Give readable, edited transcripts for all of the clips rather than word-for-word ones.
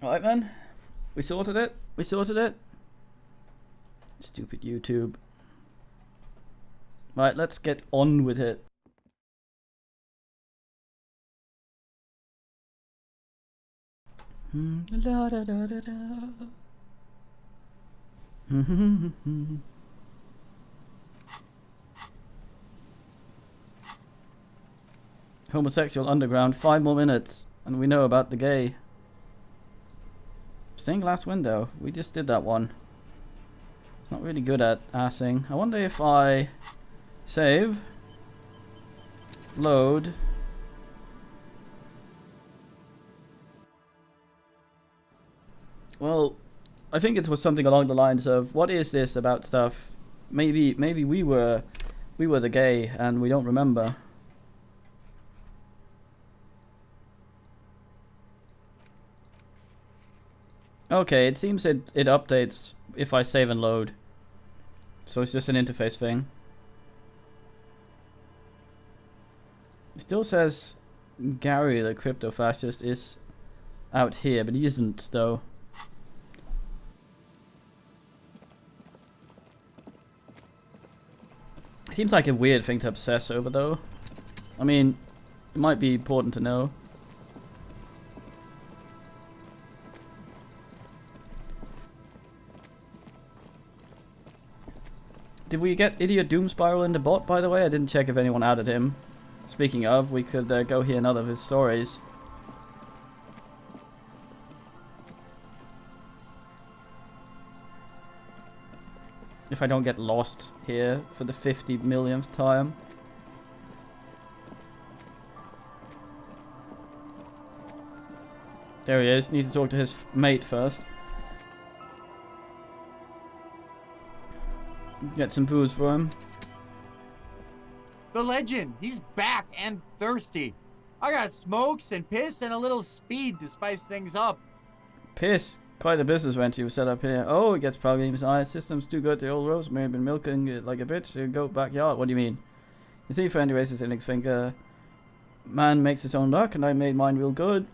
Alright, man. We sorted it. We sorted it. Stupid YouTube. Right, let's get on with it. La da da da da. Homosexual underground, 5 more minutes, and we know about the gay. Stained glass window. We just did that one. It's not really good at assing. I wonder if I save, load. Well, I think it was something along the lines of, what is this about stuff? Maybe we were the gay and we don't remember. Okay, it seems it updates if I save and load. So it's just an interface thing. It still says Gary the crypto fascist is out here, but he isn't though. Seems like a weird thing to obsess over though. I mean, it might be important to know. Did we get Idiot Doom Spiral in the bot, by the way? I didn't check if anyone added him. Speaking of, we could go hear another of his stories. If I don't get lost here for the 50 millionth time. There he is. Need to talk to his mate first. Get some booze for him. The legend! He's back and thirsty. I got smokes and piss and a little speed to spice things up. Piss? Quite a business venture you set up here. Oh, it gets problems. System's too good. The old Rosemary been milking it like a bitch. Go backyard. What do you mean? You see, friend erases index finger. Man makes his own luck, and I made mine real good.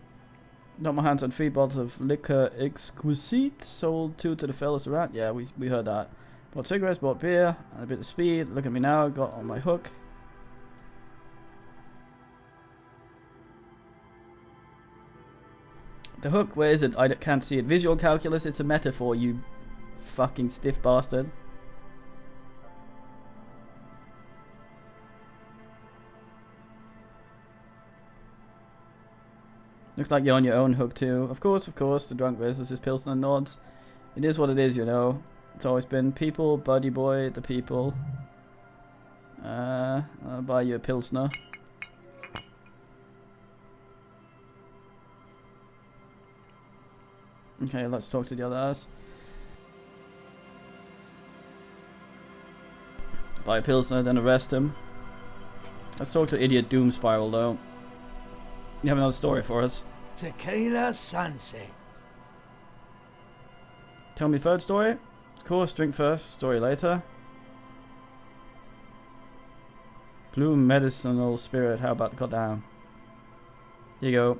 Got my hands on 3 bottles of liquor exquisite. Sold 2 to the fellas around. Yeah, we heard that. Bought cigarettes, bought beer, and a bit of speed. Look at me now, got on my hook. The hook, where is it? I can't see it. Visual calculus, it's a metaphor, you fucking stiff bastard. Looks like you're on your own hook too. Of course, the drunk business is Pilsner nods. It is what it is, you know. It's always been people, buddy boy, the people. I'll buy you a Pilsner. Okay, let's talk to the other ass. Buy a Pilsner, then arrest him. Let's talk to Idiot Doom Spiral though. You have another story for us? Tequila sunset. Tell me third story? Of course, drink first, story later. Blue medicinal spirit, how about goddamn? Here you go.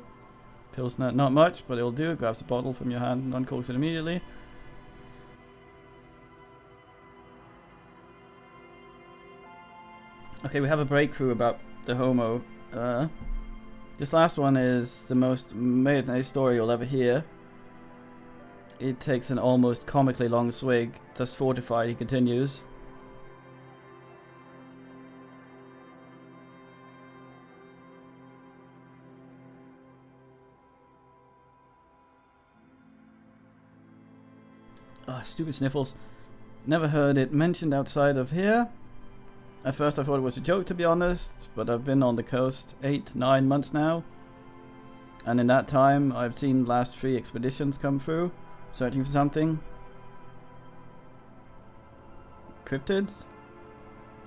Pilsner, not much, but it'll do. Grabs a bottle from your hand and uncorks it immediately. Okay, we have a breakthrough about the homo. This last one is the most made-nice story you'll ever hear. It takes an almost comically long swig. Just fortified, he continues. Ah, stupid sniffles. Never heard it mentioned outside of here. At first I thought it was a joke, to be honest, but I've been on the coast 8-9 months now. And in that time, I've seen last 3 expeditions come through, searching for something. Cryptids?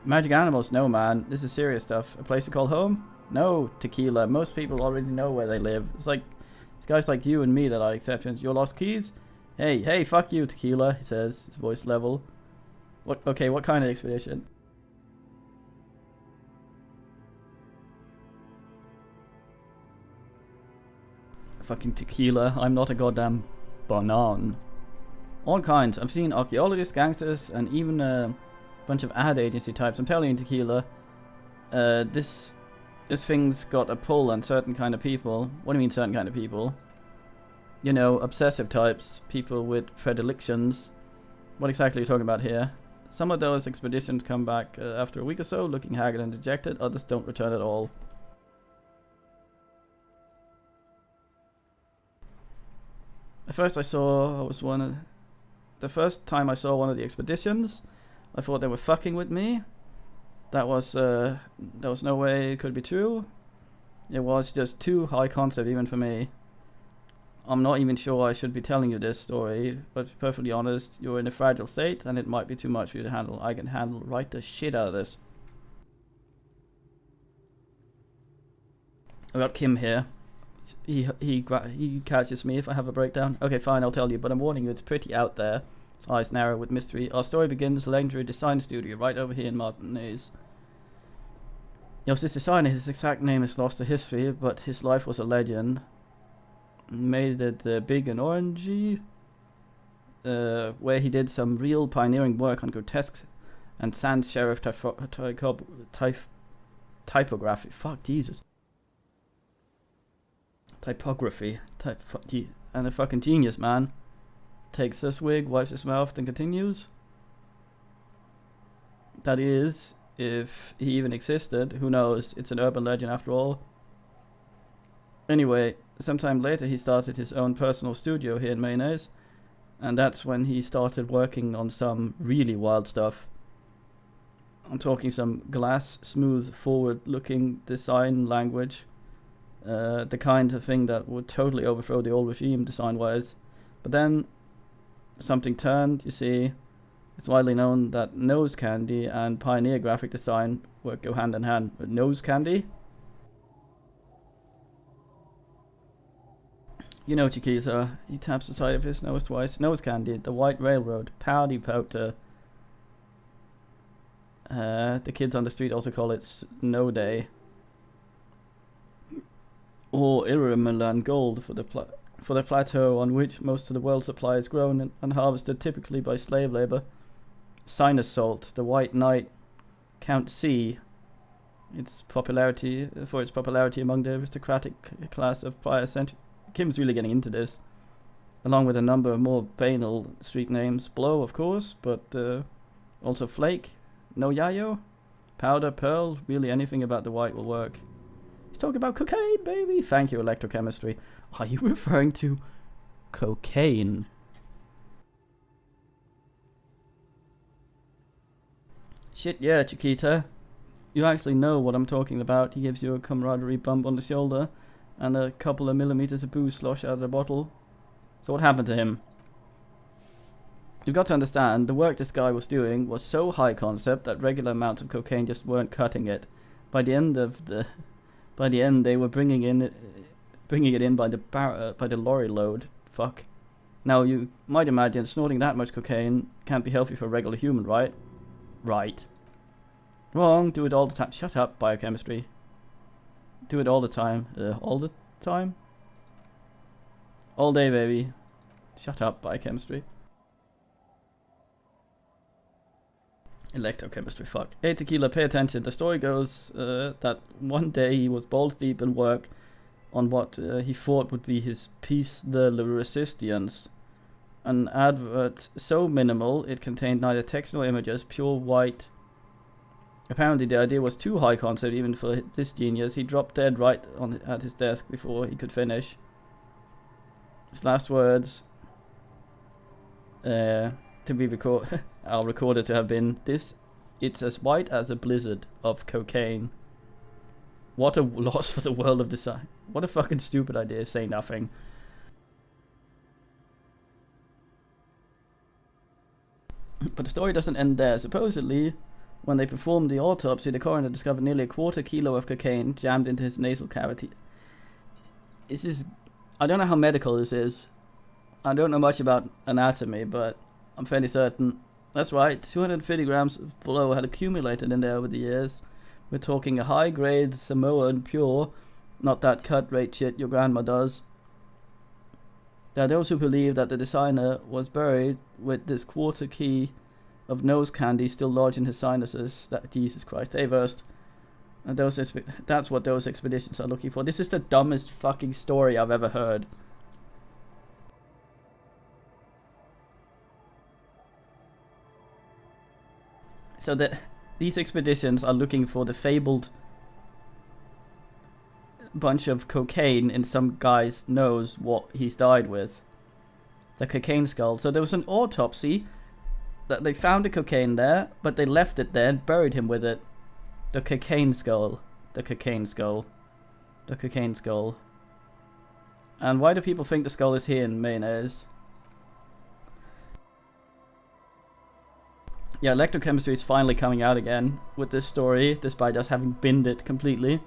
Magic animals? No, man. This is serious stuff. A place to call home? No, tequila. Most people already know where they live. It's guys like you and me that are exceptions. Your lost keys? Hey, fuck you, tequila, he says, his voice level. Okay, what kind of expedition? Fucking tequila. I'm not a goddamn Banan. All kinds. I've seen archaeologists, gangsters, and even a bunch of ad agency types. I'm telling you, Tequila, this thing's got a pull on certain kind of people. What do you mean certain kind of people? You know, obsessive types, people with predilections. What exactly are you talking about here? Some of those expeditions come back after a week or so, looking haggard and dejected. Others don't return at all. The first time I saw one of the expeditions, I thought they were fucking with me. That was no way it could be true. It was just too high concept even for me. I'm not even sure I should be telling you this story, but to be perfectly honest, you're in a fragile state and it might be too much for you to handle. I can handle right the shit out of this. I got Kim here. He catches me if I have a breakdown. Okay, fine, I'll tell you, but I'm warning you, it's pretty out there. His eyes narrow with mystery. Our story begins legendary design studio right over here in Martinez. Yes, this designer, his exact name is lost to history, but his life was a legend. Made it big and orangey, where he did some real pioneering work on grotesque and sans serif typography. Fuck, Jesus. Typography. And a fucking genius, man. Takes a swig, wipes his mouth, then continues. That is, if he even existed. Who knows? It's an urban legend after all. Anyway, sometime later he started his own personal studio here in Mayonnaise, and that's when he started working on some really wild stuff. I'm talking some glass, smooth, forward-looking design language. The kind of thing that would totally overthrow the old regime design-wise. But then something turned, you see. It's widely known that nose candy and pioneer graphic design go hand in hand. Nose candy? You know, Chiquita. He taps the side of his nose twice. Nose candy, the white railroad, powder powder. The kids on the street also call it snow day. Or Elysium gold for the plateau on which most of the world's supply is grown and harvested typically by slave labor. Sinus salt, the white knight, Count C. Its popularity among the aristocratic class of prior century. Kim's really getting into this, along with a number of more banal street names. Blow, of course, but also Flake, No Yayo, Powder, Pearl. Really, anything about the white will work. He's talking about cocaine, baby. Thank you, electrochemistry. Are you referring to cocaine? Shit, yeah, Chiquita. You actually know what I'm talking about. He gives you a camaraderie bump on the shoulder and a couple of millimeters of booze slosh out of the bottle. So what happened to him? You've got to understand, the work this guy was doing was so high concept that regular amounts of cocaine just weren't cutting it. By the end, they were bringing it in by the lorry load. Fuck. Now you might imagine snorting that much cocaine can't be healthy for a regular human, right? Right. Wrong. Do it all the time. Shut up, biochemistry. Do it all the time. All the time? All day, baby. Shut up, biochemistry. Electrochemistry, fuck. Hey, Tequila, pay attention. The story goes that one day he was balls deep in work on what he thought would be his piece de la resistance. An advert so minimal it contained neither text nor images, pure white. Apparently the idea was too high concept even for this genius. He dropped dead right at his desk before he could finish. His last words to be I'll record it to have been this: it's as white as a blizzard of cocaine. What a loss for the world of design. What a fucking stupid idea, say nothing. But the story doesn't end there. Supposedly, when they performed the autopsy, the coroner discovered nearly a quarter kilo of cocaine jammed into his nasal cavity. This is... I don't know how medical this is. I don't know much about anatomy, but I'm fairly certain. That's right, 250 grams of blow had accumulated in there over the years. We're talking a high-grade Samoan pure, not that cut rate shit your grandma does. There are those who believe that the designer was buried with this quarter key of nose candy still lodged in his sinuses. That Jesus Christ, they versed. And that's what those expeditions are looking for. This is the dumbest fucking story I've ever heard. So that these expeditions are looking for the fabled bunch of cocaine in some guy's nose, what he's died with. The cocaine skull. So there was an autopsy that they found the cocaine there, but they left it there and buried him with it. The cocaine skull. The cocaine skull. The cocaine skull. And why do people think the skull is here in mayonnaise? Yeah, electrochemistry is finally coming out again with this story, despite us having binned it completely.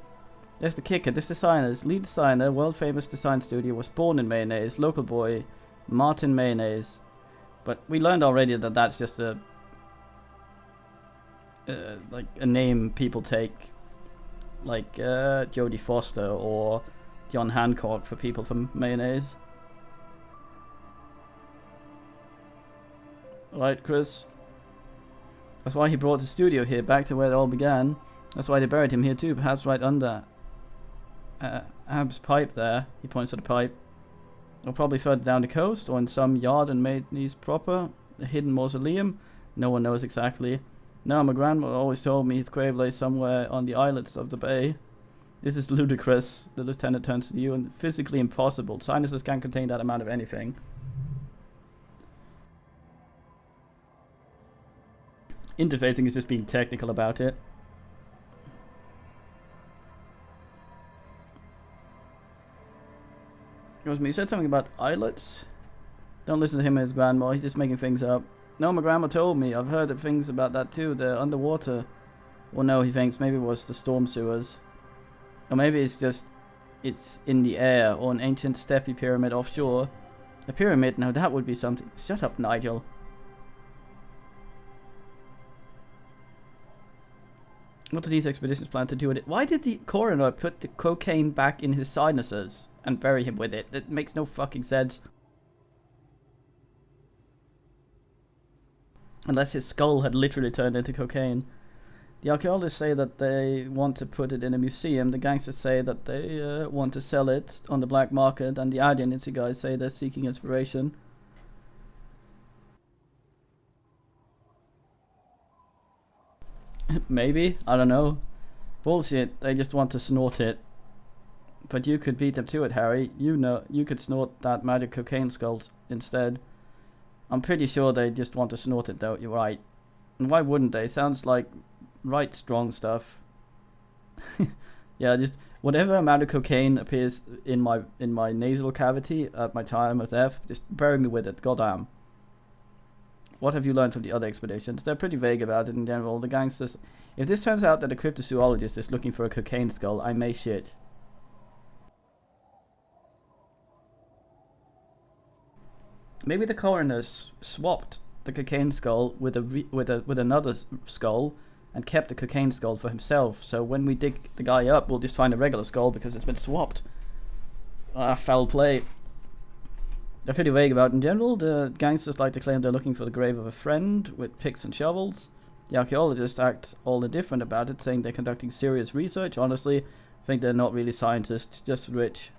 There's the kicker. This designer's lead designer, world famous design studio, was born in mayonnaise. Local boy, Martin Mayonnaise. But we learned already that that's just a like a name people take, like Jodie Foster or John Hancock for people from mayonnaise. Right, Chris. That's why he brought the studio here, back to where it all began. That's why they buried him here too, perhaps right under Ab's pipe there. He points at the pipe. Or probably further down the coast, or in some yard in Mayonnaise proper. A hidden mausoleum. No one knows exactly. No, my grandma always told me his grave lay somewhere on the islets of the bay. This is ludicrous. The lieutenant turns to you, and physically impossible. Sinuses can't contain that amount of anything. Interfacing is just being technical about it. You said something about islets? Don't listen to him and his grandma, he's just making things up. No, my grandma told me. I've heard of things about that too. They're underwater. Or no, he thinks maybe it was the storm sewers. Or maybe it's just, it's in the air, or an ancient steppe pyramid offshore. A pyramid? Now that would be something. Shut up, Nigel. What do these expeditions plan to do with it? Why did the coroner put the cocaine back in his sinuses and bury him with it? That makes no fucking sense. Unless his skull had literally turned into cocaine. The archaeologists say that they want to put it in a museum. The gangsters say that they want to sell it on the black market. And the agency guys say they're seeking inspiration. Maybe, I don't know. Bullshit, they just want to snort it. But you could beat them to it, Harry. You know, you could snort that magic cocaine skull instead. I'm pretty sure they just want to snort it though, you're right. And why wouldn't they? Sounds like right strong stuff. Yeah, just whatever amount of cocaine appears in my nasal cavity at my time of death, just bury me with it, goddamn. What have you learned from the other expeditions? They're pretty vague about it in general. The gangsters... If this turns out that a cryptozoologist is looking for a cocaine skull, I may shit. Maybe the coroners swapped the cocaine skull with another skull and kept the cocaine skull for himself. So when we dig the guy up, we'll just find a regular skull because it's been swapped. Foul play. They're pretty vague about it in general. The gangsters like to claim they're looking for the grave of a friend with picks and shovels. The archaeologists act all indifferent about it, saying they're conducting serious research. Honestly, I think they're not really scientists, just rich.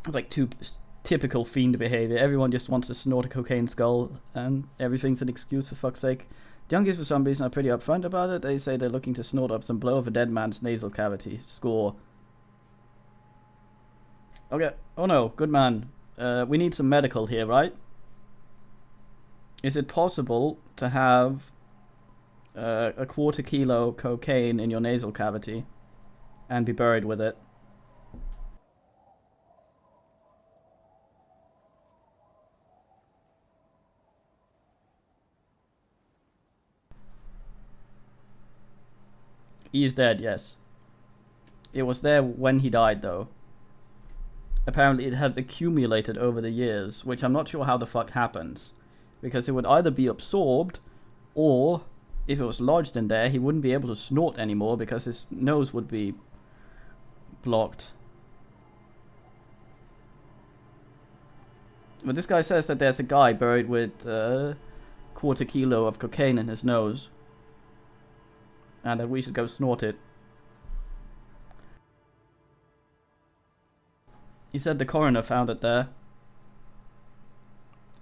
It's like typical fiend behavior. Everyone just wants to snort a cocaine skull, and everything's an excuse for fuck's sake. The youngies, for some reason, are pretty upfront about it. They say they're looking to snort up some blow of a dead man's nasal cavity. Score. Okay. Oh no, good man. We need some medical here, right? Is it possible to have a quarter kilo cocaine in your nasal cavity and be buried with it? He is dead, yes. It was there when he died, though. Apparently it had accumulated over the years, which I'm not sure how the fuck happens. Because it would either be absorbed, or if it was lodged in there, he wouldn't be able to snort anymore because his nose would be blocked. But this guy says that there's a guy buried with quarter kilo of cocaine in his nose. And that we should go snort it. He said the coroner found it there.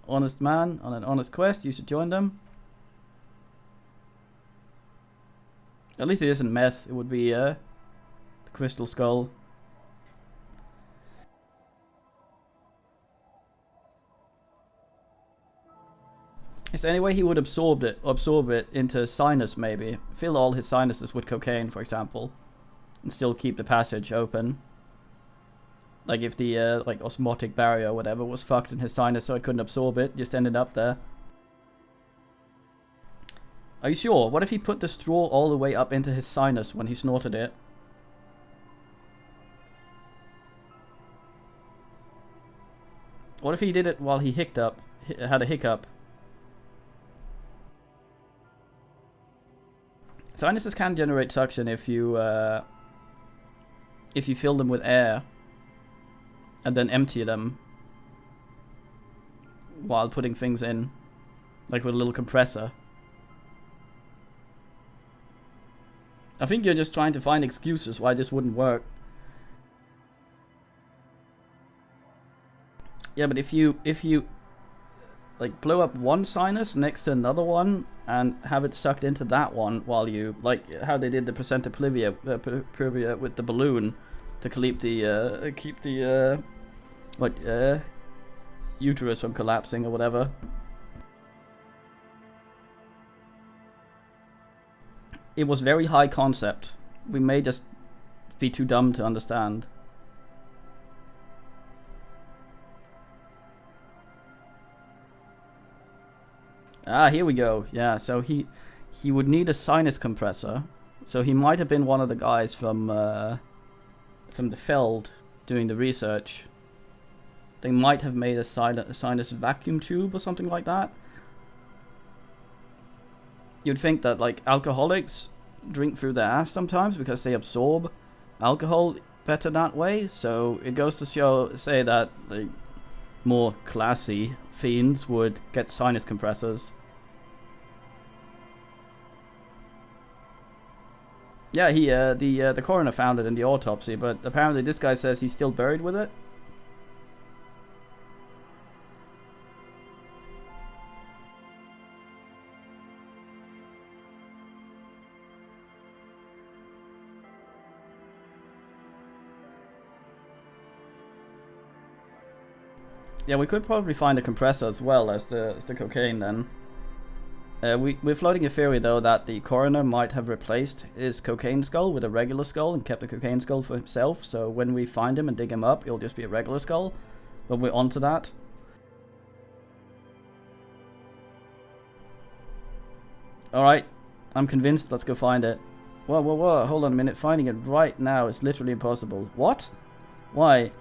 Honest man on an honest quest, you should join them. At least it isn't meth, it would be the crystal skull. Is there any way he would absorb it into his sinus maybe? Fill all his sinuses with cocaine, for example. And still keep the passage open. Like if the like osmotic barrier or whatever was fucked in his sinus so it couldn't absorb it, just ended up there. Are you sure? What if he put the straw all the way up into his sinus when he snorted it? What if he did it while he had a hiccup? Sinuses can generate suction if you fill them with air and then empty them while putting things in, like with a little compressor. I think you're just trying to find excuses why this wouldn't work. Yeah, but if you like blow up one sinus next to another one and have it sucked into that one while you, like how they did the placenta previa with the balloon to keep the uterus from collapsing or whatever. It was very high concept. We may just be too dumb to understand. Ah, here we go. Yeah, so he would need a sinus compressor. So he might have been one of the guys from the Feld doing the research. They might have made a sinus vacuum tube or something like that. You'd think that like alcoholics drink through their ass sometimes because they absorb alcohol better that way. So it goes to say that the more classy fiends would get sinus compressors. Yeah, the coroner found it in the autopsy, but apparently this guy says he's still buried with it. Yeah, we could probably find a compressor as well as the cocaine then. We're floating a theory though that the coroner might have replaced his cocaine skull with a regular skull and kept the cocaine skull for himself, so when we find him and dig him up, it'll just be a regular skull. But we're onto that. Alright, I'm convinced, let's go find it. Whoa, hold on a minute, finding it right now is literally impossible. What? Why?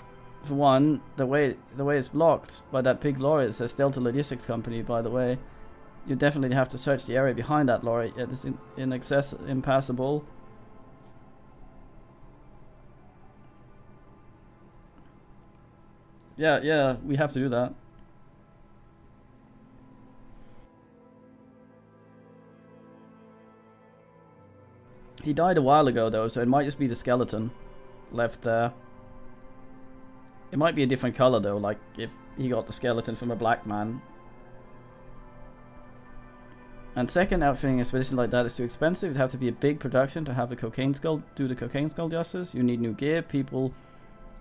For one, the way it's blocked by that big lorry. It says Delta Logistics Company, by the way. You definitely have to search the area behind that lorry. It is impassable. Yeah, we have to do that. He died a while ago though, so it might just be the skeleton left there. It might be a different color though, like if he got the skeleton from a black man. And second, outfitting an expedition like that is too expensive. It'd have to be a big production to have the cocaine skull do the cocaine skull justice. You need new gear, people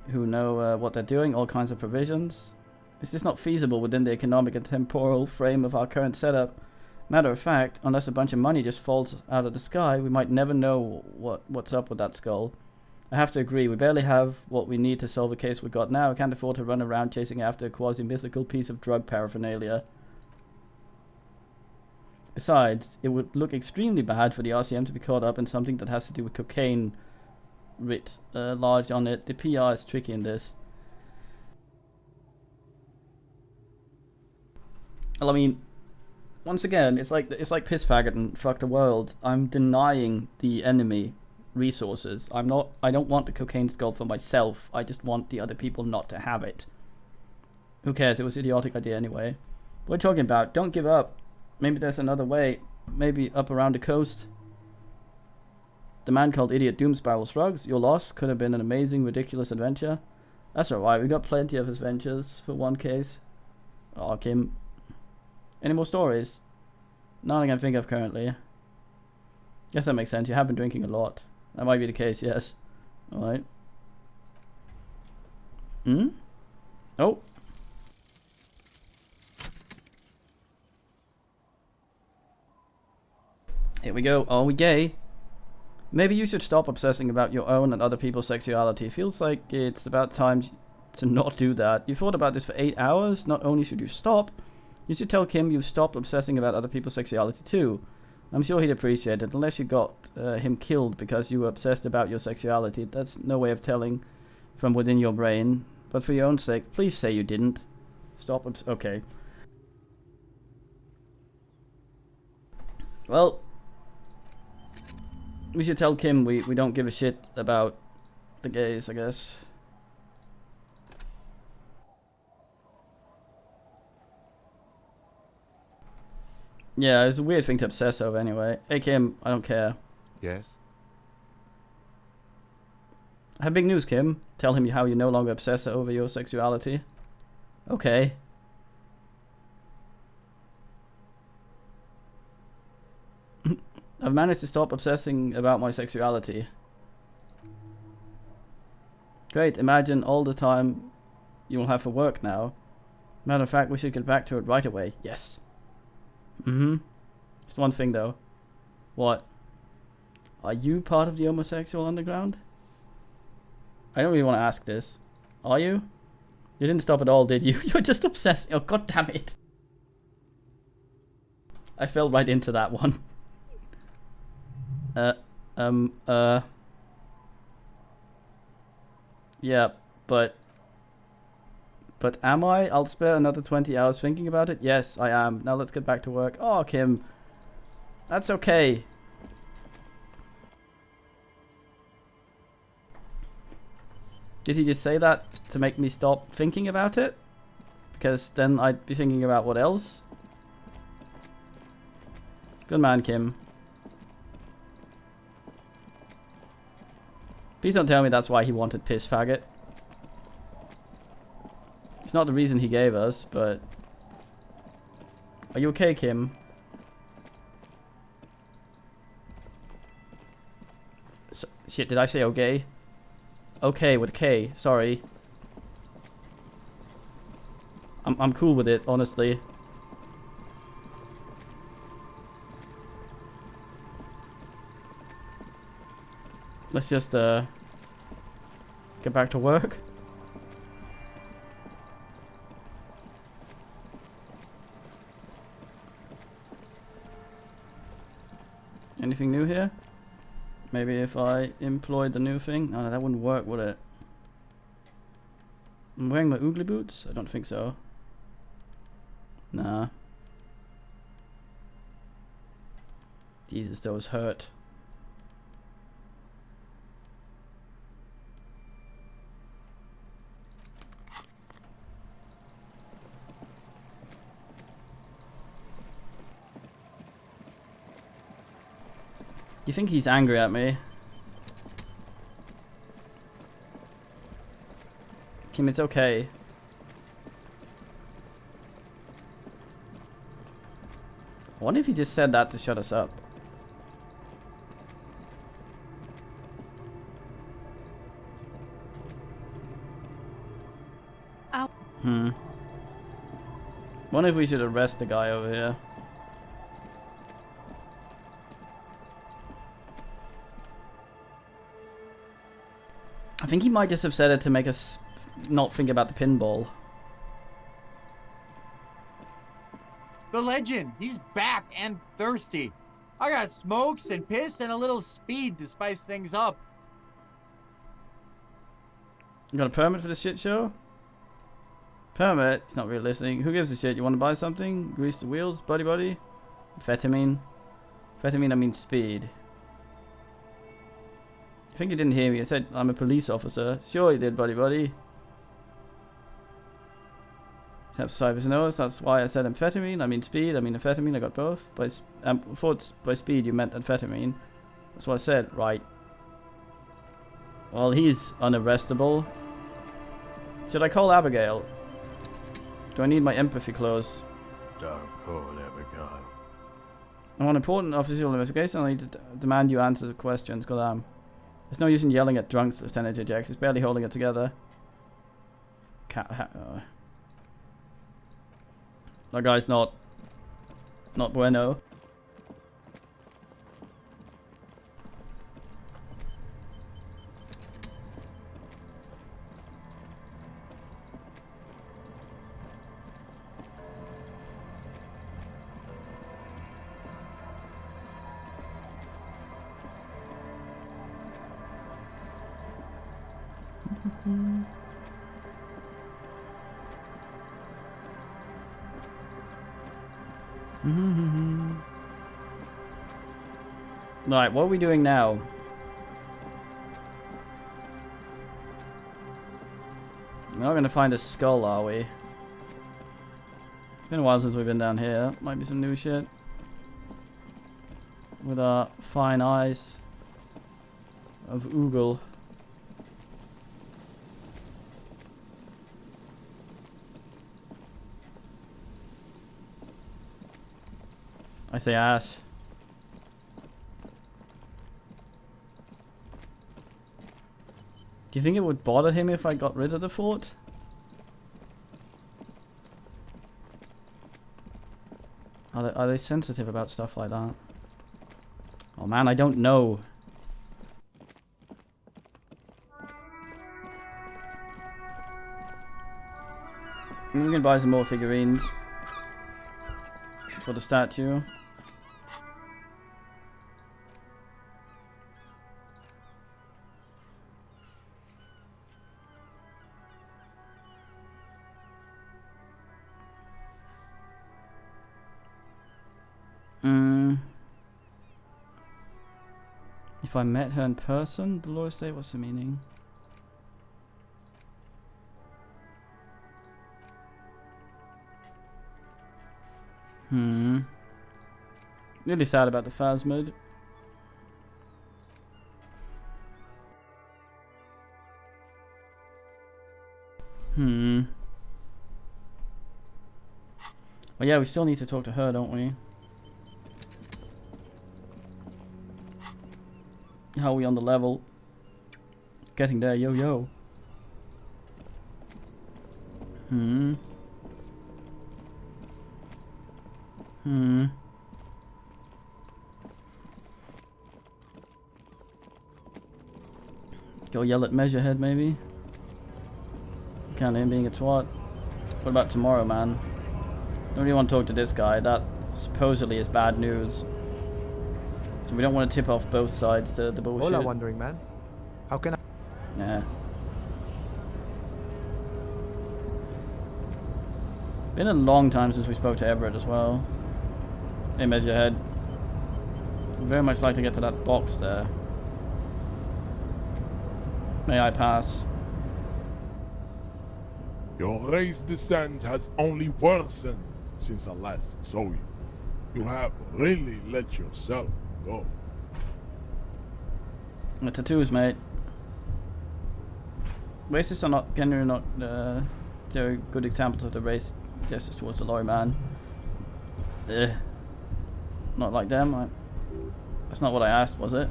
who know what they're doing, all kinds of provisions. It's just not feasible within the economic and temporal frame of our current setup. Matter of fact, unless a bunch of money just falls out of the sky, we might never know what's up with that skull. I have to agree, we barely have what we need to solve the case we got now. I can't afford to run around chasing after a quasi-mythical piece of drug paraphernalia. Besides, it would look extremely bad for the RCM to be caught up in something that has to do with cocaine writ large on it. The PR is tricky in this. Well, I mean, once again, it's like piss faggot and fuck the world. I'm denying the enemy resources. I don't want the cocaine skull for myself. I just want the other people not to have it. Who cares? It was an idiotic idea anyway. What are you talking about? Don't give up. Maybe there's another way. Maybe up around the coast. The man called Idiot Doom spirals rugs. Your loss could have been an amazing, ridiculous adventure. That's alright. We got plenty of adventures for one case. Oh, Kim. Any more stories? None I can think of currently. Guess that makes sense. You have been drinking a lot. That might be the case, yes. Alright. Hmm? Oh. Here we go. Are we gay? Maybe you should stop obsessing about your own and other people's sexuality. Feels like it's about time to not do that. You thought about this for 8 hours? Not only should you stop, you should tell Kim you've stopped obsessing about other people's sexuality too. I'm sure he'd appreciate it, unless you got him killed because you were obsessed about your sexuality. That's no way of telling from within your brain. But for your own sake, please say you didn't. Stop okay. Well, we should tell Kim we don't give a shit about the gays, I guess. Yeah, it's a weird thing to obsess over anyway. Hey Kim, I don't care. Yes? I have big news, Kim. Tell him how you no longer obsess over your sexuality. Okay. I've managed to stop obsessing about my sexuality. Great, imagine all the time you will have for work now. Matter of fact, we should get back to it right away. Yes. Just one thing though. What? Are you part of the homosexual underground? I don't really want to ask this. Are you? You didn't stop at all, did you? You're just obsessed. Oh, god damn it. I fell right into that one. Yeah, but am I? I'll spare another 20 hours thinking about it. Yes, I am. Now let's get back to work. Oh, Kim. That's okay. Did he just say that to make me stop thinking about it? Because then I'd be thinking about what else? Good man, Kim. Please don't tell me that's why he wanted piss faggot. It's not the reason he gave us, but... Are you okay, Kim? Shit, did I say okay? Okay with K, sorry. I'm cool with it, honestly. Let's just get back to work. Anything new here? Maybe if I employed the new thing? No, that wouldn't work, would it? I'm wearing my oogly boots? I don't think so. Nah. Jesus, those hurt. You think he's angry at me? Kim, it's okay. I wonder if he just said that to shut us up. Ow. Wonder if we should arrest the guy over here. I think he might just have said it to make us not think about the pinball. The legend, he's back and thirsty. I got smokes and piss and a little speed to spice things up. You got a permit for this shit show? Permit? It's not really listening. Who gives a shit? You want to buy something? Grease the wheels, buddy buddy? Amphetamine? Amphetamine, I mean speed. I think you didn't hear me. I said I'm a police officer. Sure you did, buddy buddy. Have Cyber's nose. That's why I said amphetamine. I mean speed. I mean amphetamine. I got both. I thought by speed you meant amphetamine. That's what I said. Right. Well, he's unarrestable. Should I call Abigail? Do I need my empathy clause? Don't call Abigail. I want important official investigation. I need to demand you answer the questions. God damn. There's no use in yelling at drunks, Lieutenant J.J.X. He's barely holding it together. That guy's not bueno. Right, what are we doing now? We're not gonna find a skull, are we? It's been a while since we've been down here. Might be some new shit. With our fine eyes of Oogle. I say ass. Do you think it would bother him if I got rid of the fort? Are they sensitive about stuff like that? Oh man, I don't know. I'm gonna buy some more figurines for the statue. If I met her in person, the lawyer say, what's the meaning? Really sad about the Phasmid. Well, yeah, we still need to talk to her, don't we? How are we on the level? Getting there, yo yo. Go yell at Measurehead, maybe? Count him being a twat. What about tomorrow, man? Don't really want to talk to this guy. That supposedly is bad news. So we don't want to tip off both sides to the bullshit. Hola, wandering man. How can I? Yeah. Been a long time since we spoke to Everett as well. Hey, Measurehead. I'd very much like to get to that box there. May I pass? Your race descent has only worsened since I last saw you. You have really let yourself go. The tattoos, mate. Racists are not generally not they're good examples of the race gestures towards the lawyer man. Not like them. That's not what I asked, was it?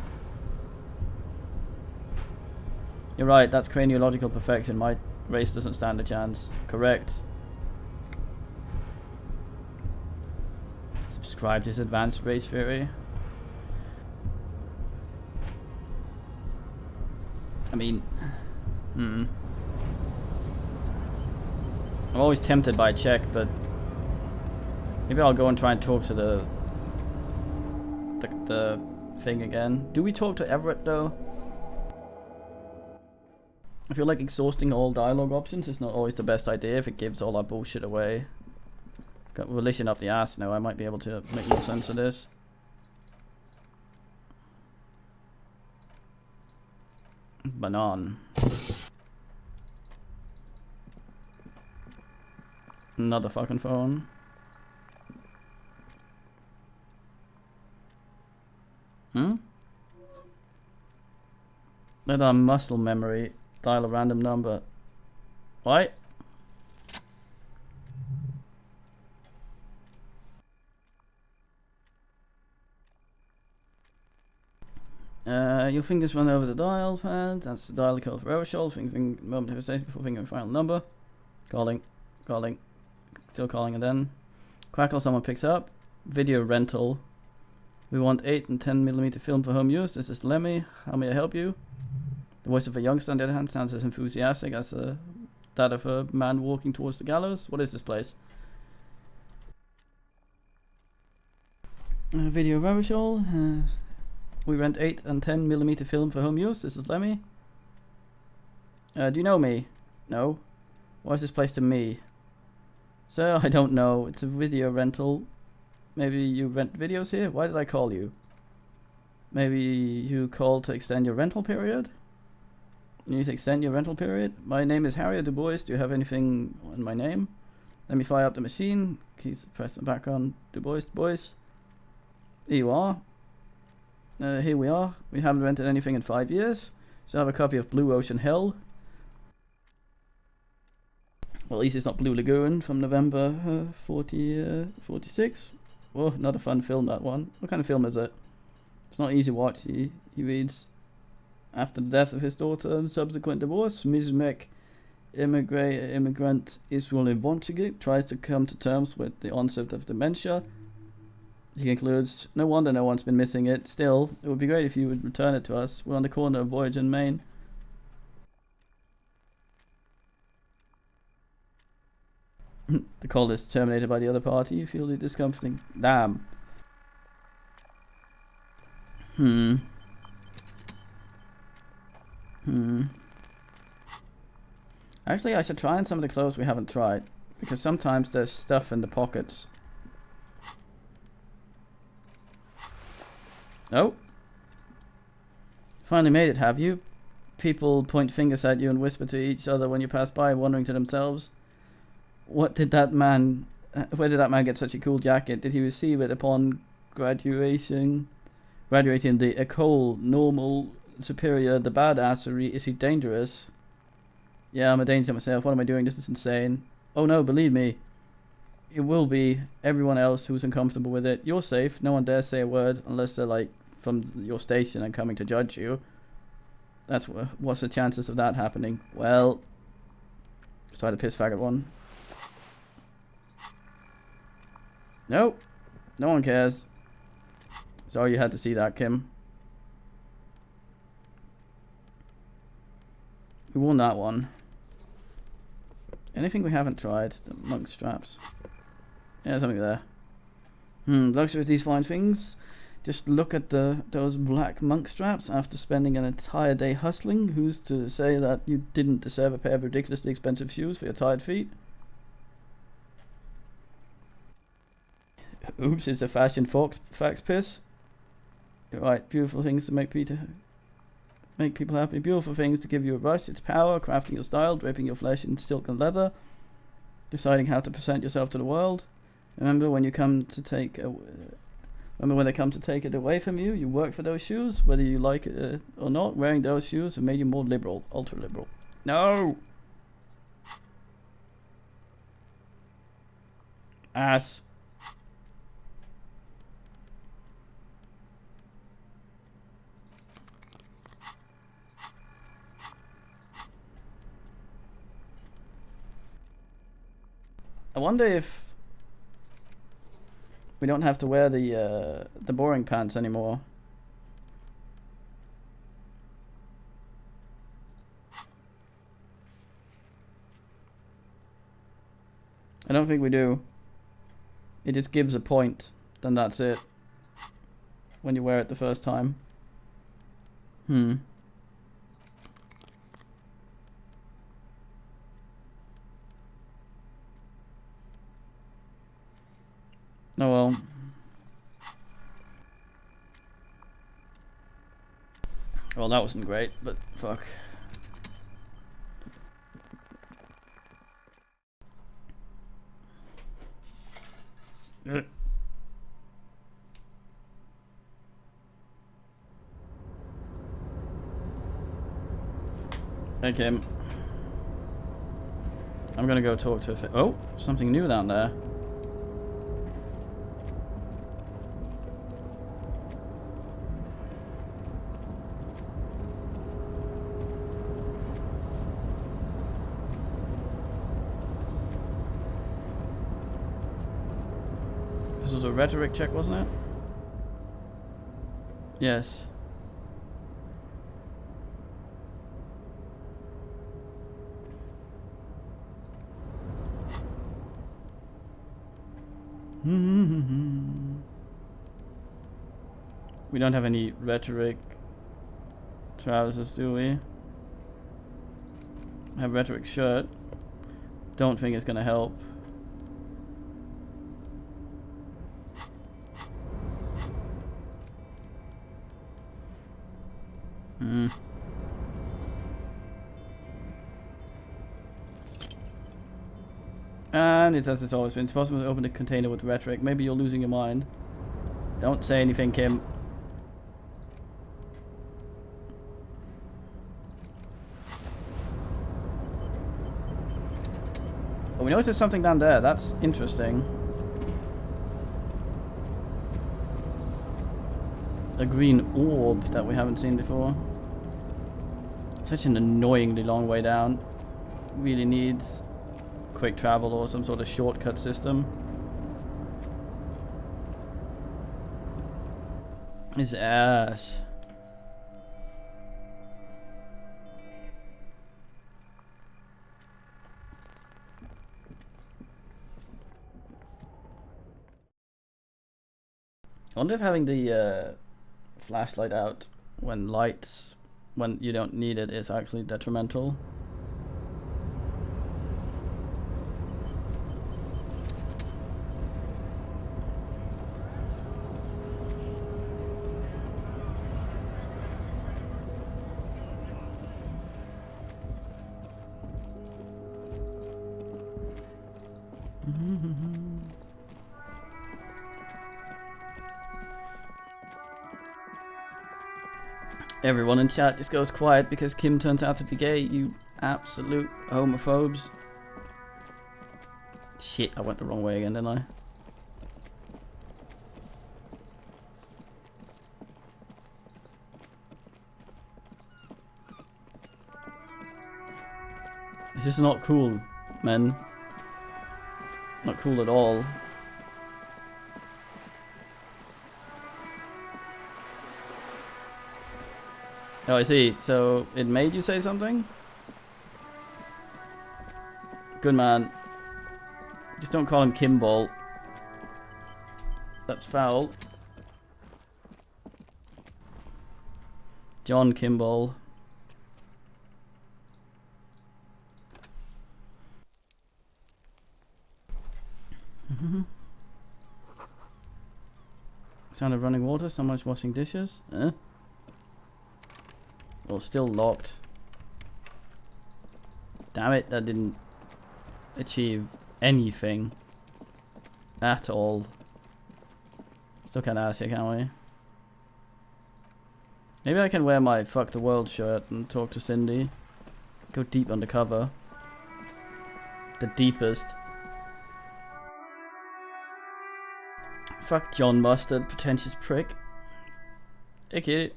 You're right, that's craniological perfection. My race doesn't stand a chance. Correct. Subscribe to his advanced race theory. I mean, I'm always tempted by Check, but maybe I'll go and try and talk to the thing again. Do we talk to Everett though? I feel like exhausting all dialogue options is not always the best idea if it gives all our bullshit away. Got volition up the ass now. I might be able to make more sense of this. Banan. Another fucking phone. Let our muscle memory dial a random number. What? Your fingers run over the dial pad. That's the dial code for overshoulder. Fingering moment of hesitation before fingering final number. Calling. Still calling, and then crackle. Someone picks up. Video rental. We want 8 and 10mm film for home use. This is Lemmy. How may I help you? The voice of a youngster on the other hand sounds as enthusiastic as that of a man walking towards the gallows. What is this place? Video Ravishol. We rent 8 and 10mm film for home use. This is Lemmy. Do you know me? No. Why is this place to me? Sir, I don't know. It's a video rental. Maybe you rent videos here? Why did I call you? Maybe you called to extend your rental period? You need to extend your rental period? My name is Harriet Du Bois. Do you have anything in my name? Let me fire up the machine. Keys pressed in the background. Du Bois. Here you are. Here we are. We haven't rented anything in 5 years. So I have a copy of Blue Ocean Hill. Well, at least it's not Blue Lagoon from November 46. Oh, not a fun film, that one. What kind of film is it? It's not easy watch. He reads, after the death of his daughter and subsequent divorce, Ms. Mech, immigrant Israel Ivonchigit, tries to come to terms with the onset of dementia. He concludes, no wonder no one's been missing it. Still, it would be great if you would return it to us. We're on the corner of Voyage and Maine. The call is terminated by the other party. You feel it discomforting. Damn. Actually, I should try on some of the clothes we haven't tried. Because sometimes there's stuff in the pockets. Oh. Finally made it, have you? People point fingers at you and whisper to each other when you pass by, wondering to themselves, where did that man get such a cool jacket? Did he receive it upon graduating the Ecole Normal Superior, the badassery? Is he dangerous? Yeah, I'm a danger to myself. What am I doing? This is insane. Oh no, believe me. It will be everyone else who's uncomfortable with it. You're safe. No one dares say a word unless they're like from your station and coming to judge you. What's the chances of that happening? Well, let's try the piss faggot one. Nope. No one cares. Sorry you had to see that, Kim. We won that one. Anything we haven't tried? The monk straps. Yeah, something there. Luxury of these fine things. Just look at those black monk straps after spending an entire day hustling. Who's to say that you didn't deserve a pair of ridiculously expensive shoes for your tired feet? Oops, it's a fashion fax piss. You're right, beautiful things to make people happy. Beautiful things to give you a rush. It's power, crafting your style, draping your flesh in silk and leather, deciding how to present yourself to the world. Remember when they come to take it away from you, you work for those shoes, whether you like it or not. Wearing those shoes have made you more liberal, ultra liberal. No! Ass. I wonder if we don't have to wear the boring pants anymore. I don't think we do. It just gives a point, then that's it. When you wear it the first time. Oh well. Well, that wasn't great, but fuck. Okay. I'm gonna go talk to oh, something new down there. This was a rhetoric check, wasn't it? Yes. We don't have any rhetoric trousers, do we? Have rhetoric shirt. Don't think it's gonna help. And it says it's always been possible to open the container with rhetoric. Maybe you're losing your mind. Don't say anything, Kim. Oh, we noticed there's something down there. That's interesting. A green orb that we haven't seen before. Such an annoyingly long way down. Really needs quick travel or some sort of shortcut system. His ass. I wonder if having the flashlight out when you don't need it is actually detrimental. Everyone in chat just goes quiet because Kim turns out to be gay, you absolute homophobes. Shit, I went the wrong way again, didn't I? This is not cool, men. Not cool at all. Oh, I see. So, it made you say something? Good man. Just don't call him Kimble. That's foul. John Kimble. Sound of running water. Someone's washing dishes. Well, still locked. Damn it, that didn't achieve anything at all. Still can't ask here, can we? Maybe I can wear my Fuck the World shirt and talk to Cindy. Go deep undercover. The deepest. Fuck John Mustard, pretentious prick. Okay.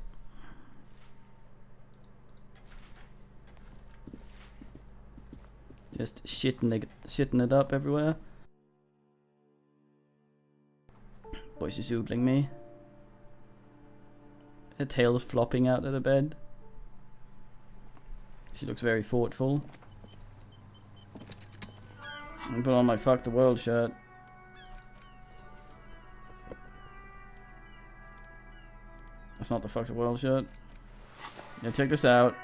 Just shitting it up everywhere. Voice is oogling me. Her tail is flopping out of the bed. She looks very thoughtful. I put on my Fuck the World shirt. That's not the Fuck the World shirt. Yeah, check this out.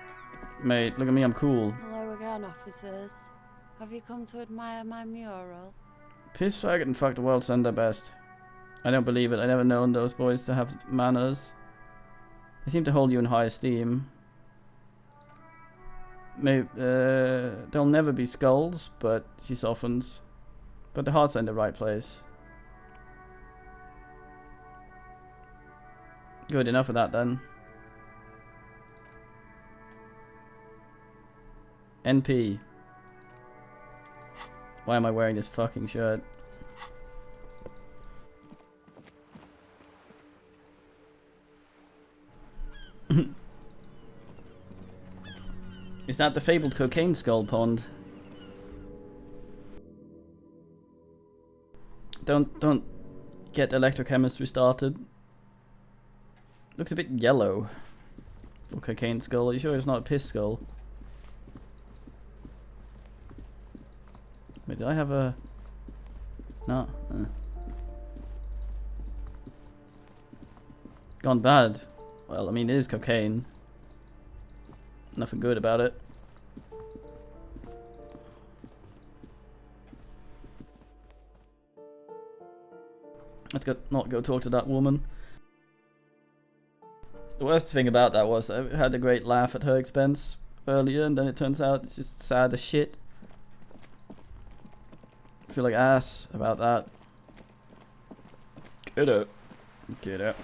Mate, look at me, I'm cool. Hello again, officers. Have you come to admire my mural? Piss, faggot, and Fuck the World send their best. I don't believe it. I never known those boys to have manners. They seem to hold you in high esteem. Maybe, they'll never be skulls, but she softens. But the heart's in the right place. Good, enough of that then. NP. Why am I wearing this fucking shirt? Is that the fabled cocaine skull pond? Don't get electrochemistry started. Looks a bit yellow for cocaine skull. Are you sure it's not a piss skull? Wait, did I have a... No. Gone bad. Well, I mean, it is cocaine. Nothing good about it. Let's not go talk to that woman. The worst thing about that was I had a great laugh at her expense earlier, and then it turns out it's just sad as shit. I feel like ass about that. Get up. Get up.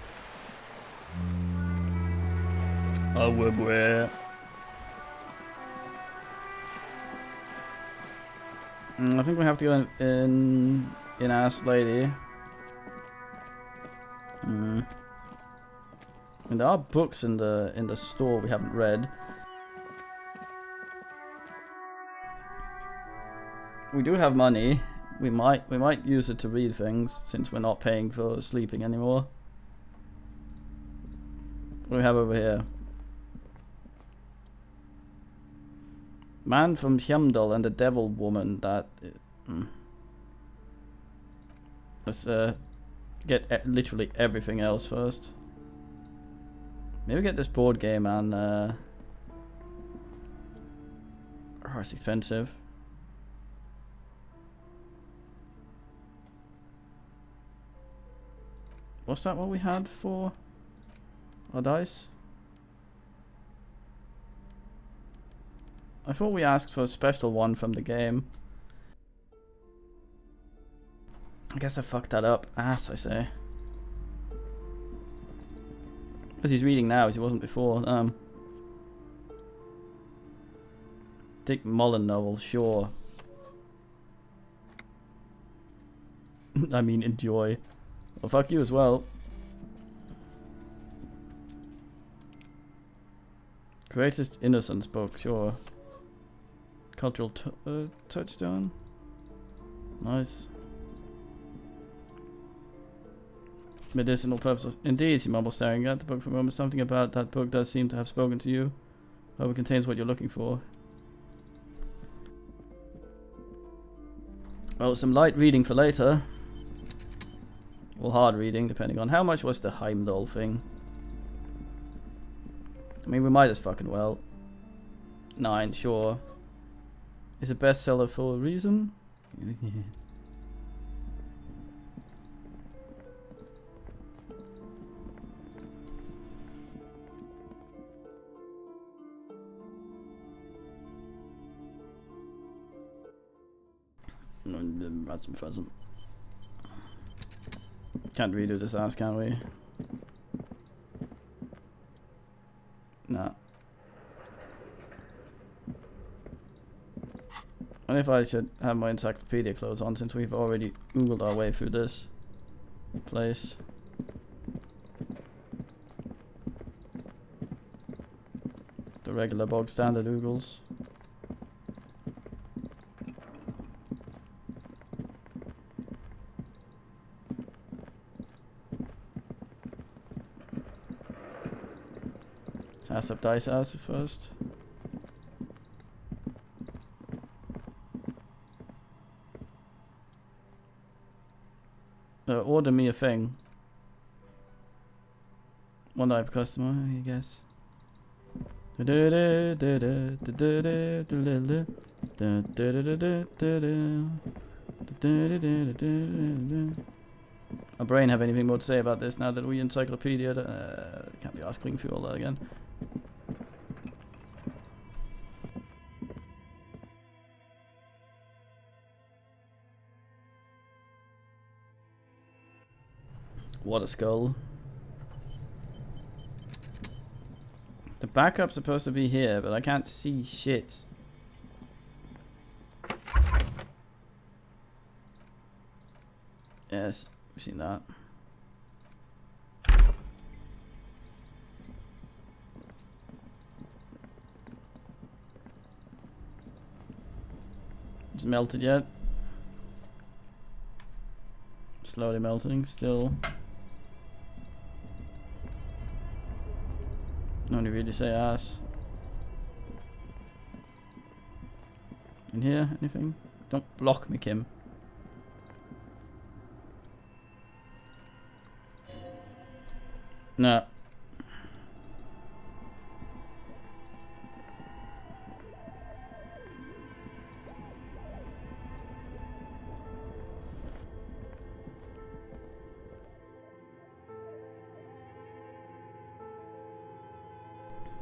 Oh, we're I think we have to go in Ass Lady. And there are books in the store we haven't read. We do have money. We might use it to read things since we're not paying for sleeping anymore. What do we have over here? Man from Kimble and the Devil Woman. That. Let's get literally everything else first. Maybe get this board game and. Oh, it's expensive. What's that? What we had for our dice? I thought we asked for a special one from the game. I guess I fucked that up. Ass, I say. Because he's reading now, as he wasn't before. Dick Mullen novel, sure. I mean, enjoy. Well, fuck you as well. Greatest Innocence book, sure. Cultural touchstone. Nice. Medicinal purposes. Indeed, he mumbled, staring at the book for a moment. Something about that book does seem to have spoken to you. Hope it contains what you're looking for. Well, some light reading for later. Or hard reading, depending on how much was the Heimdall thing. I mean, we might as fucking well. 9, sure. Is a bestseller for a reason? Rasm Fuzz. Can't redo this ass, can we? Nah. And if I should have my Encyclopedia clothes on, since we've already Googled our way through this place. The regular bog standard Oogles. Ass up dice ass first. Order me a thing. One type of customer, I guess. My brain have anything more to say about this now that we Encyclopedia? Can't be asking for all that again. What a skull. backup's supposed to be here, but I can't see shit. Yes, we've seen that. It's melted yet. Slowly melting, still. Only really say ass. In here, anything? Don't block me, Kim. No.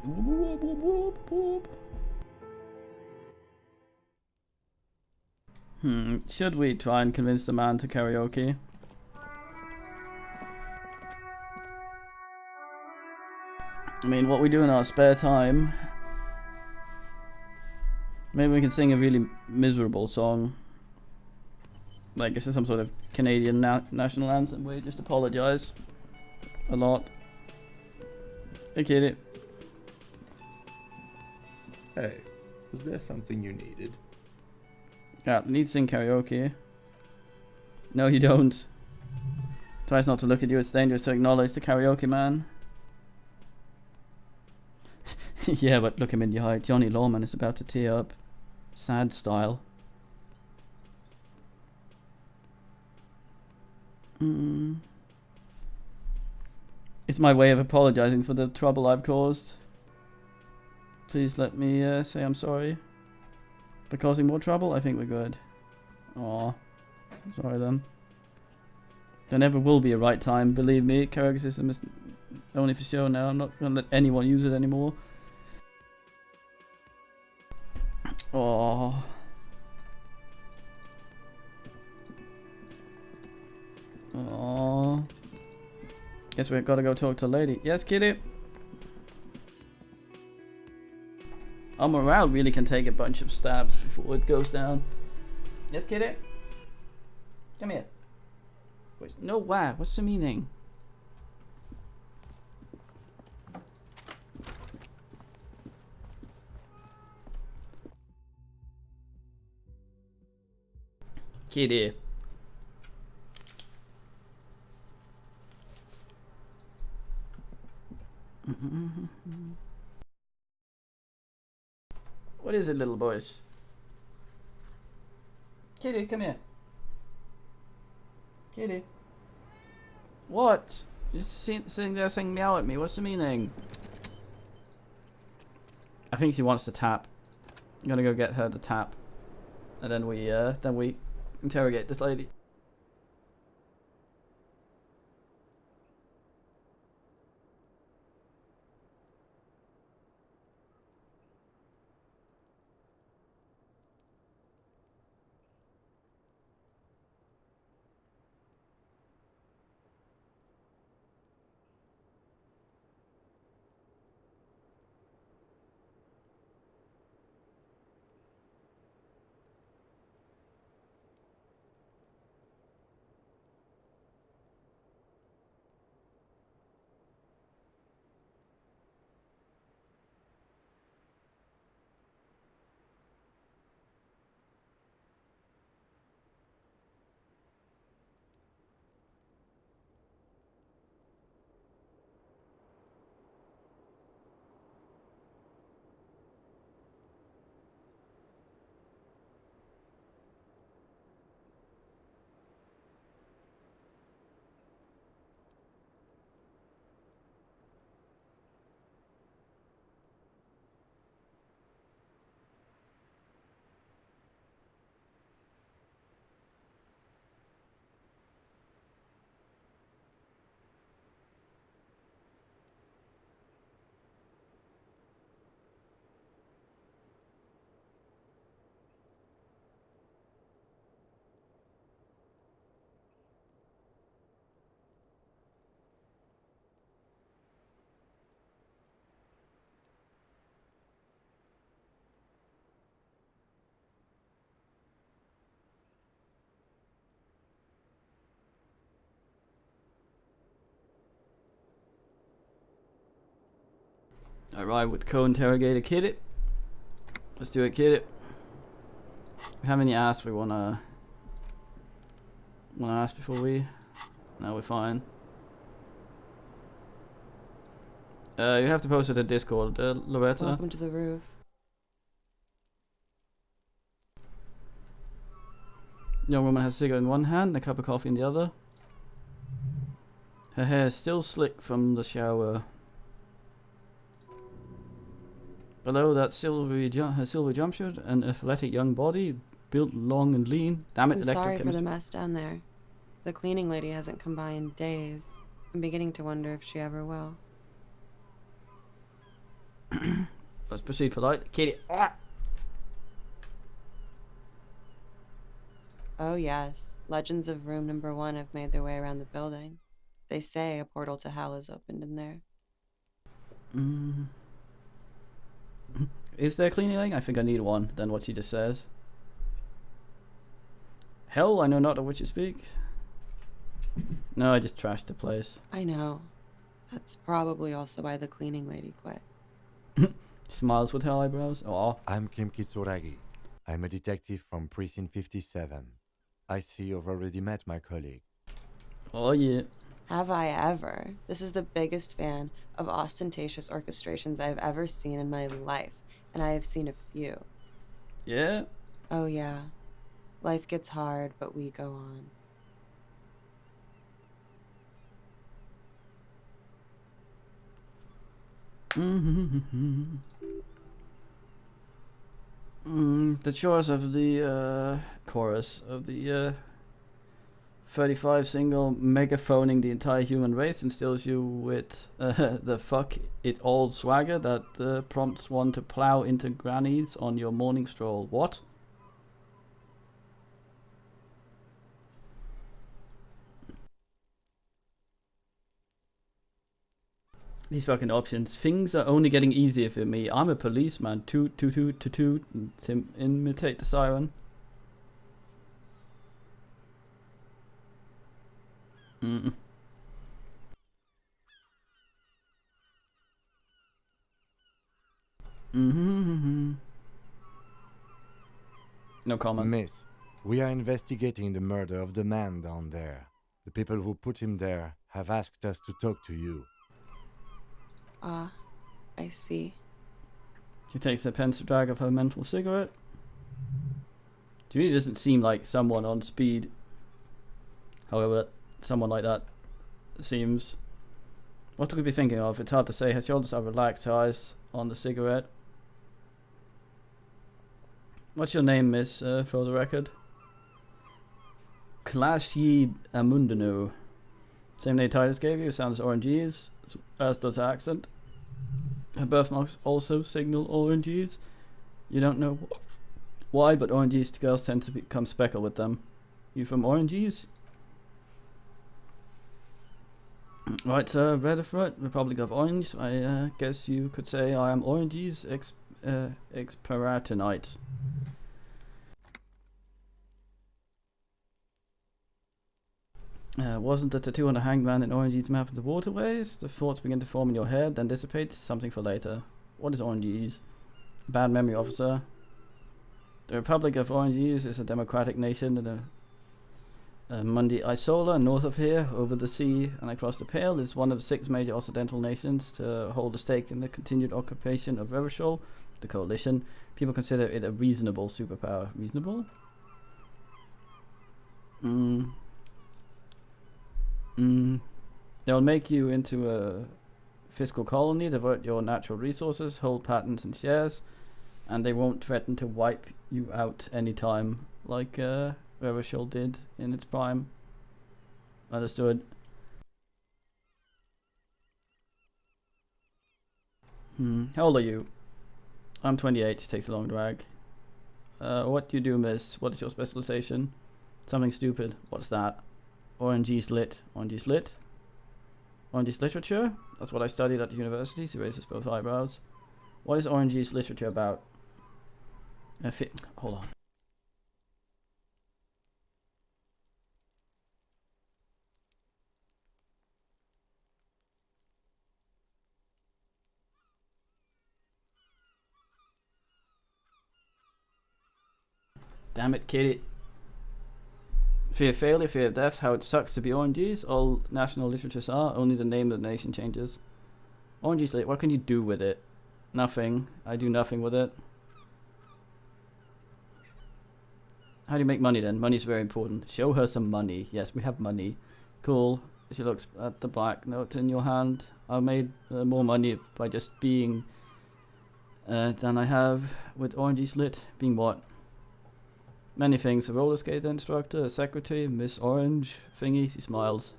Whoop, whoop, whoop, whoop. Should we try and convince the man to karaoke? I mean, what we do in our spare time. Maybe we can sing a really miserable song. Like, this is some sort of Canadian national anthem where you just apologise a lot. Hey, kitty. Hey, was there something you needed? Yeah, need to sing karaoke. No, you don't. Tries not to look at you, it's dangerous to acknowledge the karaoke man. Yeah, but look him in the eye. Johnny Lawman is about to tear up. Sad style. It's my way of apologizing for the trouble I've caused. Please let me say I'm sorry. For causing more trouble? I think we're good. Aw. Sorry then. There never will be a right time, believe me. Karaoke system is only for show now. I'm not gonna let anyone use it anymore. Oh. Oh. Guess we've got to go talk to a lady. Yes, kitty. Our morale really can take a bunch of stabs before it goes down. Yes, kitty. Come here. Wait, no, why? What's the meaning? Kitty. What is it, little boys? Kitty, come here. Kitty. What? You're sitting there saying meow at me. What's the meaning? I think she wants to tap. I'm gonna go get her to tap. And then we interrogate this lady. Alright, with co-interrogator Kid. Let's do it, Kid. How many asks we wanna ask before we? No, we're fine. You have to post it at Discord, Loretta. Welcome to the roof. Young woman has a cigarette in one hand and a cup of coffee in the other. Her hair is still slick from the shower. Below that her silver jumpsuit, an athletic young body, built long and lean. Damn it, I'm electric sorry for the chemistry. mess down there. The cleaning lady hasn't come by in days. I'm beginning to wonder if she ever will. Let's proceed polite. Kitty. Oh yes, legends of room number 1 have made their way around the building. They say a portal to hell is opened in there. Is there cleaning lady? I think I need one, than what she just says. Hell, I know not of which you speak. No, I just trashed the place. I know. That's probably also why the cleaning lady quit. Smiles with her eyebrows. Oh, I'm Kim Kitsuragi. I'm a detective from Precinct 57. I see you've already met my colleague. oh yeah. Have I ever? This is the biggest fan of ostentatious orchestrations I have ever seen in my life, and I have seen a few. Yeah. Oh yeah. Life gets hard, but we go on. The chorus of the chorus of the 35 single megaphoning the entire human race instills you with the fuck it all swagger that prompts one to plow into grannies on your morning stroll. What? These fucking options. Things are only getting easier for me. I'm a policeman. Toot, toot, toot, toot, toot. Imitate the siren. Mm. No comment. Miss, we are investigating the murder of the man down there. The people who put him there have asked us to talk to you. Ah, I see. She takes a pensive drag of her menthol cigarette. To me, it doesn't seem like someone on speed. However, someone like that seems. What could we be thinking of? It's hard to say. Her shoulders are relaxed, her eyes on the cigarette. What's your name, miss, for the record? Clashid Amundano. Same name Titus gave you, sounds orangese, as does her accent. Her birthmarks also signal orangese. You don't know why, but orangese girls tend to become speckled with them. You from orangese? Right, sir, red of right, Republic of Orange. I guess you could say I am Orange's experatonite. Wasn't the tattoo on the hanged man in Orange's map of the waterways? The thoughts begin to form in your head, then dissipate. Something for later. What is Orange's? Bad memory, officer. The Republic of Orange's is a democratic nation in a Mundi Isola, north of here, over the sea and across the Pale, is one of 6 major Occidental nations to hold a stake in the continued occupation of Revachol, the coalition. People consider it a reasonable superpower. Reasonable? They'll make you into a fiscal colony, divert your natural resources, hold patents and shares, and they won't threaten to wipe you out anytime, like Revachol did in its prime. Understood. How old are you? I'm 28, takes a long drag. What do you do, miss? What is your specialization? Something stupid. What's that? Orange's lit. Orange's lit? Orange's literature? That's what I studied at the university. She raises both eyebrows. What is Orange's literature about? Hold on. Damn it, kitty. Fear of failure, fear of death, how it sucks to be oranges. All national literatures are, only the name of the nation changes. Oranges, what can you do with it? Nothing. I do nothing with it. How do you make money then? Money's very important. Show her some money. Yes, we have money. Cool. She looks at the black note in your hand. I made more money by just being than I have with oranges lit. Being what? Many things. A roller skate instructor, a secretary, Miss Orange thingy. She smiles.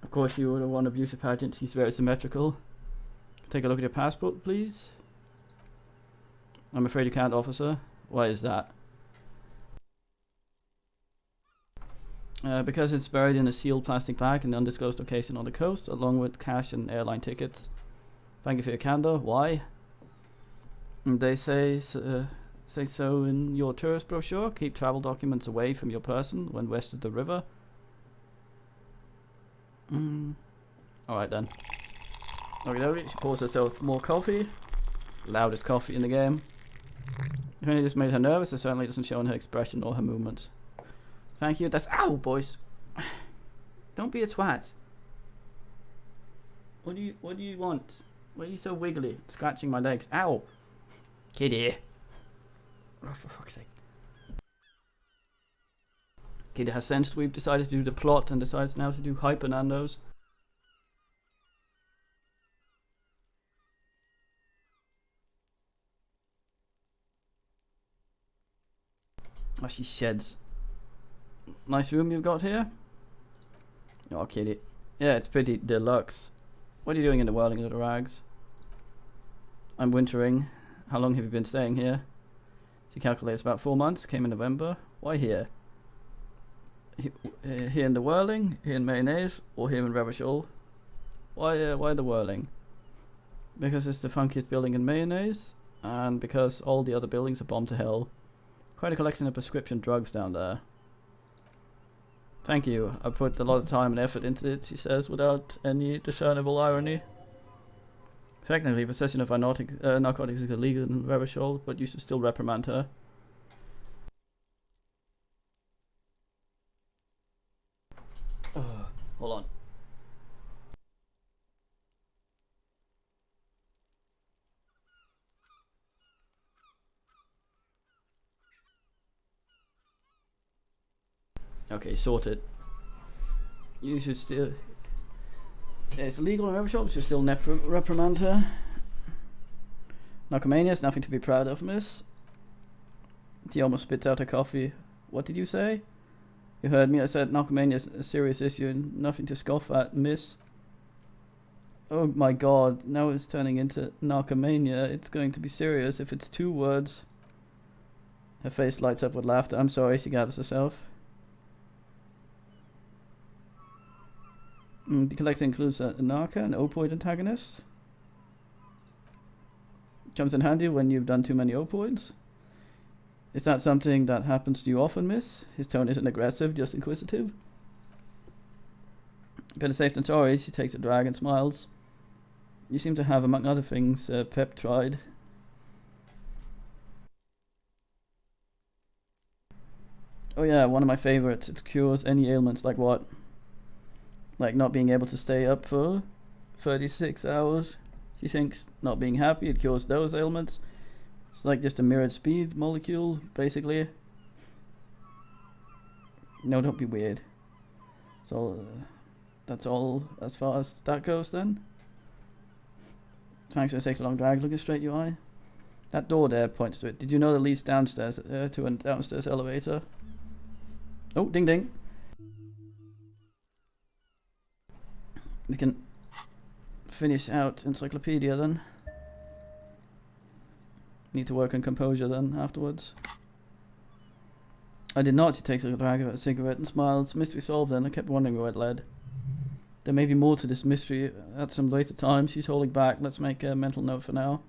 Of course you would have won a beauty pageant. She's very symmetrical. Take a look at your passport, please. I'm afraid you can't, officer. Why is that? Because it's buried in a sealed plastic bag in an undisclosed location on the coast, along with cash and airline tickets. Thank you for your candor. Why? And they say so in your tourist brochure. Keep travel documents away from your person when west of the river. Alright then. Okay, she pours herself more coffee. Loudest coffee in the game. If only this made her nervous, it certainly doesn't show in her expression or her movements. Thank you. That's ow, boys. Don't be a twat. What do you want? Why are you so wiggly? Scratching my legs. Ow. Kitty. Oh, for fuck's sake. Kitty has sensed we've decided to do the plot and decides now to do Hyper Nando's. Oh, she sheds. Nice room you've got here. Oh, kitty. Yeah, it's pretty deluxe. What are you doing in the whirling little rags? I'm wintering. How long have you been staying here? She calculates about 4 months. Came in November. Why here? Here in the whirling? Here in mayonnaise? Or here in Revachol? Why the whirling? Because it's the funkiest building in mayonnaise. And because all the other buildings are bombed to hell. Quite a collection of prescription drugs down there. Thank you. I put a lot of time and effort into it, she says, without any discernible irony. Technically, possession of narcotics is illegal in Revachol, but you should still reprimand her. Hold on. Okay, sorted. You should still... It's illegal in every shop, you should still reprimand her. Narcomania is nothing to be proud of, miss. She almost spits out her coffee. What did you say? You heard me, I said narcomania is a serious issue and nothing to scoff at, miss. Oh my god, now it's turning into narcomania. It's going to be serious if it's 2 words. Her face lights up with laughter. I'm sorry, she gathers herself. The collection includes a narca, an opioid antagonist. Comes in handy when you've done too many opioids. Is that something that happens to you often, miss? His tone isn't aggressive, just inquisitive. Better safe than sorry, she takes a drag and smiles. You seem to have, among other things, Pep tried. Oh yeah, one of my favorites. It cures any ailments. Like what? Like not being able to stay up for 36 hours. She thinks not being happy, it cures those ailments. It's like just a mirrored speed molecule, basically. No, don't be weird. So that's all as far as that goes then. Thanks for takes a long drag. Looking straight your eye. That door there points to it. Did you know that leads downstairs to a downstairs elevator? Oh, ding ding. We can finish out Encyclopedia then. Need to work on composure then afterwards. I did not. She takes a drag of a cigarette and smiles. Mystery solved then. I kept wondering where it led. There may be more to this mystery at some later time. She's holding back. Let's make a mental note for now.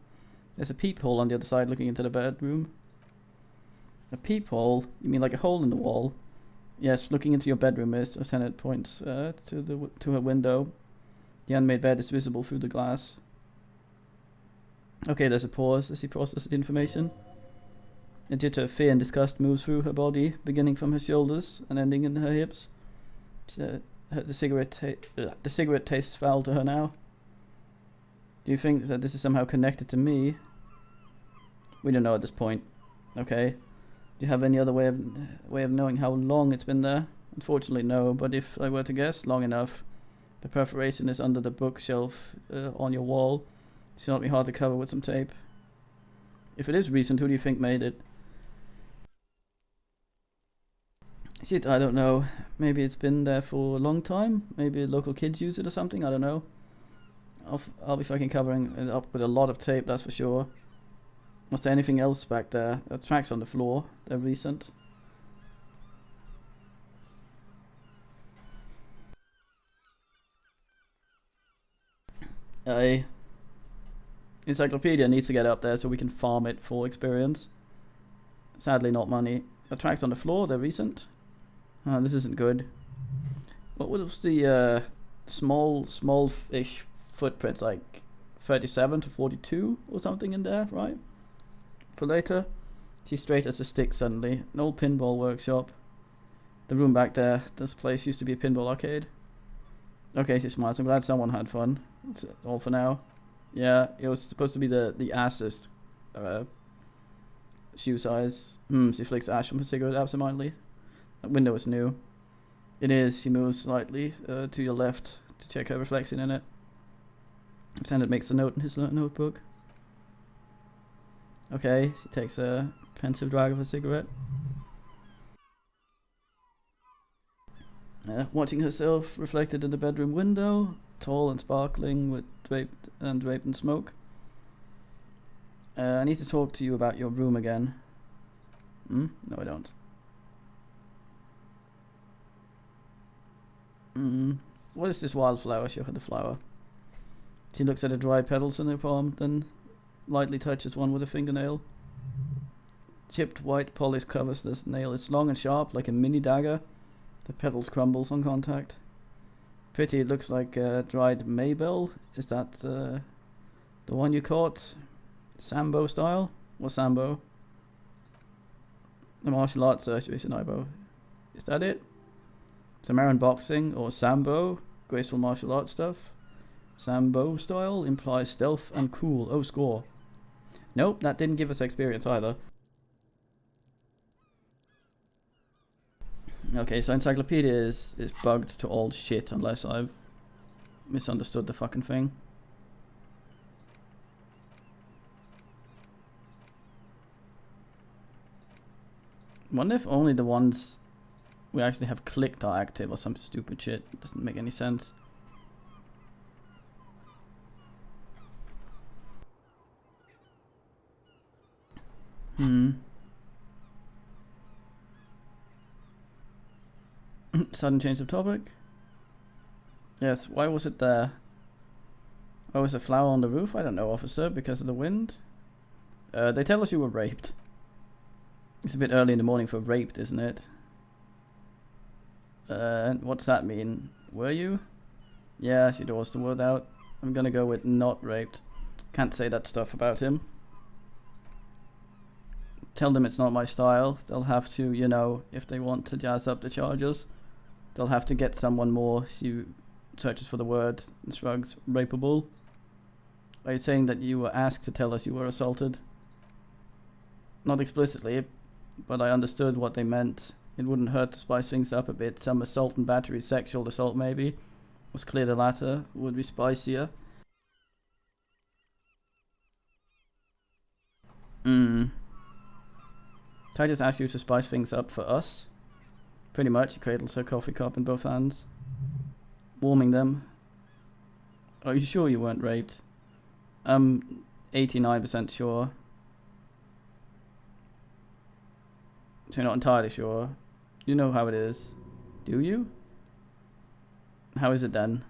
There's a peephole on the other side looking into the bedroom. A peephole? You mean like a hole in the wall? Yes, looking into your bedroom, miss. Lieutenant points to her window. The unmade bed is visible through the glass. Okay, there's a pause as he processes the information. A jitter of fear and disgust moves through her body, beginning from her shoulders and ending in her hips. The cigarette tastes foul to her now. Do you think that this is somehow connected to me? We don't know at this point. Okay. Do you have any other way of knowing how long it's been there? Unfortunately, no. But if I were to guess, long enough. The perforation is under the bookshelf on your wall. It should not be hard to cover with some tape. If it is recent, who do you think made it? Shit, I don't know. Maybe it's been there for a long time. Maybe local kids use it or something. I don't know. I'll be fucking covering it up with a lot of tape, that's for sure. Was there anything else back there? Tracks on the floor. They're recent. Encyclopedia needs to get up there so we can farm it for experience. Sadly, not money. The tracks on the floor, they're recent. This isn't good. What was the small-ish footprints, like 37 to 42 or something in there, right? For later. She's straight as a stick suddenly. An old pinball workshop. The room back there. This place used to be a pinball arcade. Okay, she smiles. I'm glad someone had fun. That's all for now. Yeah, it was supposed to be the assist. Shoe size. She flicks ash from her cigarette absentmindedly. That window is new. It is. She moves slightly to your left to check her reflection in it. Lieutenant makes a note in his notebook. Okay, she takes a pensive drag of a cigarette. Watching herself reflected in the bedroom window, tall and sparkling with draped in smoke. I need to talk to you about your room again. No, I don't. What is this wildflower? Show her the flower. She looks at the dry petals in her palm, then lightly touches one with a fingernail. Chipped white polish covers this nail. It's long and sharp, like a mini dagger. The petals crumbles on contact. Pretty, it looks like dried maybell. Is that the one you caught? Sambo style? What Sambo? The martial arts situation eyebrow. Is that it? Samaran boxing or Sambo? Graceful martial arts stuff. Sambo style implies stealth and cool. Oh, score. Nope, that didn't give us experience either. Okay, so Encyclopedia is bugged to all shit unless I've misunderstood the fucking thing. Wonder if only the ones we actually have clicked are active or some stupid shit. Doesn't make any sense. Sudden change of topic. Yes, why was it there? Oh, is a flower on the roof? I don't know, officer, because of the wind. They tell us you were raped. It's a bit early in the morning for raped, isn't it? What does that mean? Were you? Yeah, she draws the word out. I'm gonna go with not raped. Can't say that stuff about him. Tell them it's not my style. They'll have to, you know, if they want to jazz up the charges, they'll have to get someone more. She searches for the word and shrugs. Rapeable. Are you saying that you were asked to tell us you were assaulted? Not explicitly, but I understood what they meant. It wouldn't hurt to spice things up a bit. Some assault and battery, sexual assault maybe. It was clear the latter would be spicier. Titus asked you to spice things up for us. Pretty much. He cradles her coffee cup in both hands, warming them. Are you sure you weren't raped? I'm 89% sure. So you're not entirely sure. You know how it is. Do you? How is it then?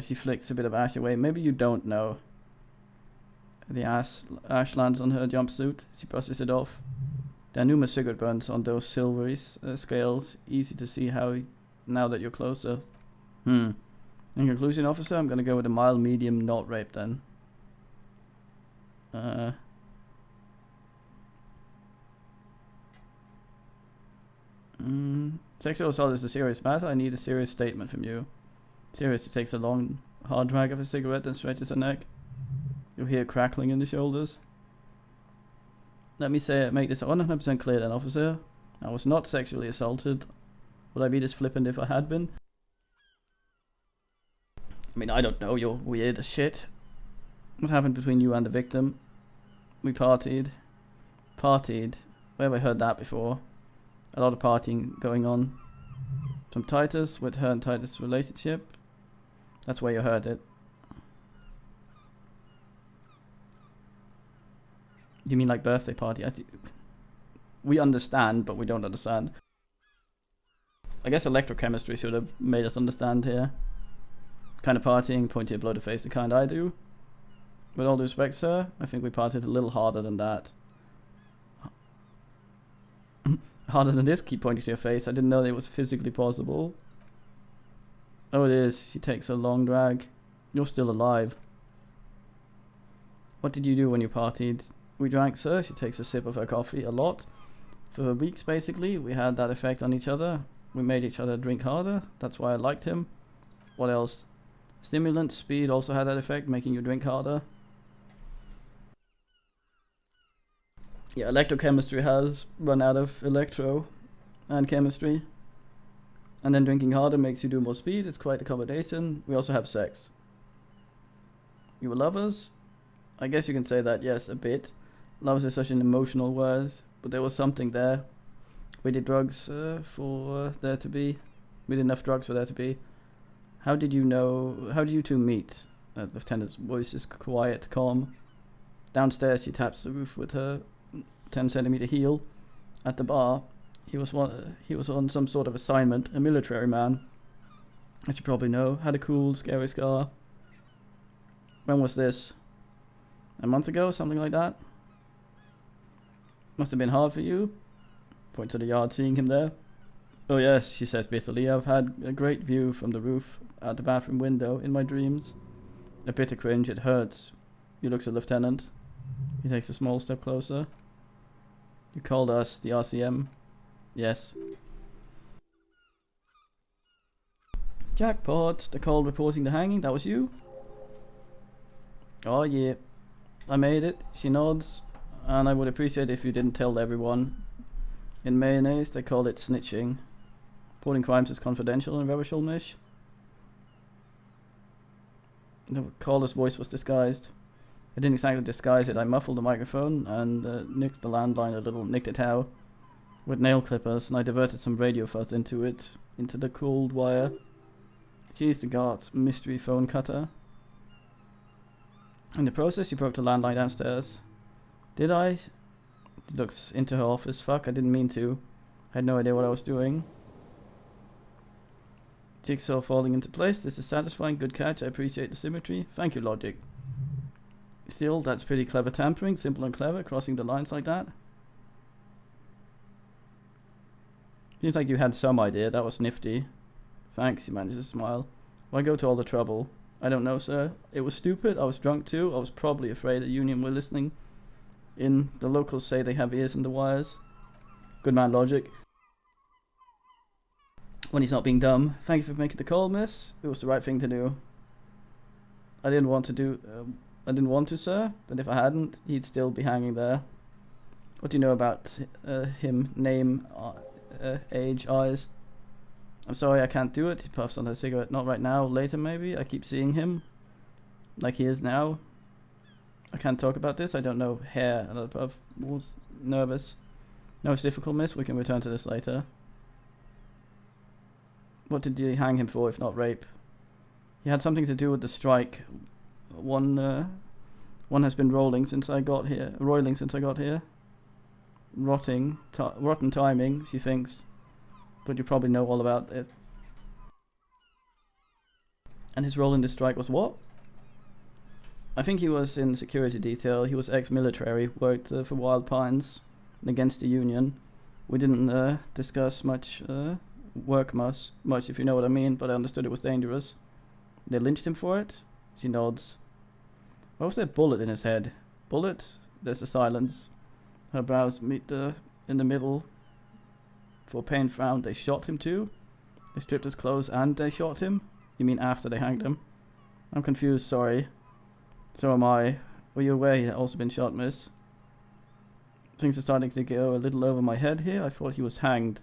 She flicks a bit of ash away. Maybe you don't know. The ash lands on her jumpsuit. She brushes it off. There are numerous cigarette burns on those silvery scales. Easy to see how now that you're closer. In conclusion, officer, I'm gonna go with a mild, medium, not rape then. Sexual assault is a serious matter. I need a serious statement from you. Serious, he takes a long, hard drag of a cigarette and stretches her neck. You hear crackling in the shoulders. Let me make this 100% clear then, officer. I was not sexually assaulted. Would I be this flippant if I had been? I mean, I don't know, you're weird as shit. What happened between you and the victim? We partied. Partied? Where have I heard that before? A lot of partying going on. From Titus, with her and Titus' relationship. That's where you heard it. You mean like birthday party? We understand, but we don't understand. I guess electrochemistry should have made us understand here. Kind of partying, point your blow to face, the kind I do. With all due respect, sir, I think we partied a little harder than that. Harder than this? Keep pointing to your face. I didn't know that it was physically possible. Oh, it is. She takes a long drag. You're still alive. What did you do when you partied? We drank, sir. She takes a sip of her coffee. A lot. For weeks, basically. We had that effect on each other. We made each other drink harder. That's why I liked him. What else? Stimulant, speed also had that effect, making you drink harder. Yeah, electrochemistry has run out of electro and chemistry. And then drinking harder makes you do more speed. It's quite a combination. We also have sex. You were lovers? I guess you can say that, yes, a bit. Lovers is such an emotional word, but there was something there. We did drugs for there to be. We did enough drugs for there to be. How did you two meet? Lieutenant's voice is quiet, calm. Downstairs, she taps the roof with her 10-centimeter heel. At the bar, he was on some sort of assignment, a military man. As you probably know, had a cool, scary scar. When was this? A month ago, something like that? Must have been hard for you. Point to the yard, seeing him there. Oh yes, she says bitterly, I've had a great view from the roof out the bathroom window in my dreams. A bitter cringe, it hurts. You look to the lieutenant. He takes a small step closer. You called us the RCM? Yes. Jackpot, the call reporting the hanging, that was you? Oh yeah, I made it, she nods, and I would appreciate if you didn't tell everyone. In mayonnaise, they call it snitching. Reporting crimes is confidential in Revachel-Mish. The caller's voice was disguised. I didn't exactly disguise it, I muffled the microphone and nicked the landline a little, nicked it how? With nail clippers, and I diverted some radio fuzz into it, into the cold wire. She's the guard's mystery phone cutter. In the process, you broke the landline downstairs. Did I? She looks into her office. Fuck, I didn't mean to. I had no idea what I was doing. Jigsaw falling into place. This is satisfying. Good catch. I appreciate the symmetry. Thank you, Logic. Still, that's pretty clever tampering. Simple and clever. Crossing the lines like that. Seems like you had some idea. That was nifty. Thanks, he manages to smile. Why go to all the trouble? I don't know, sir. It was stupid. I was drunk too. I was probably afraid the Union were listening. In the locals say they have ears in the wires. Good man, Logic. When he's not being dumb. Thank you for making the call, miss. It was the right thing to do. I didn't want to, sir. But if I hadn't, he'd still be hanging there. What do you know about him? Name, age, eyes? I'm sorry, I can't do it. He puffs on her cigarette. Not right now. Later, maybe. I keep seeing him. Like he is now. I can't talk about this. I don't know. Hair. And above. Was nervous. No, it's difficult, miss. We can return to this later. What did you hang him for, if not rape? He had something to do with the strike. One has been roiling since I got here. Rotten timing, she thinks. But you probably know all about it. And his role in this strike was what? I think he was in security detail. He was ex-military, worked for Wild Pines against the Union. We didn't discuss much, much if you know what I mean, but I understood it was dangerous. They lynched him for it? She nods. Why was there a bullet in his head? Bullet? There's a silence. Her brows meet in the middle. for Payne found they shot him too? They stripped his clothes and they shot him? You mean after they hanged him? I'm confused, sorry. So am I. Were you aware he had also been shot, miss? Things are starting to go a little over my head here. I thought he was hanged.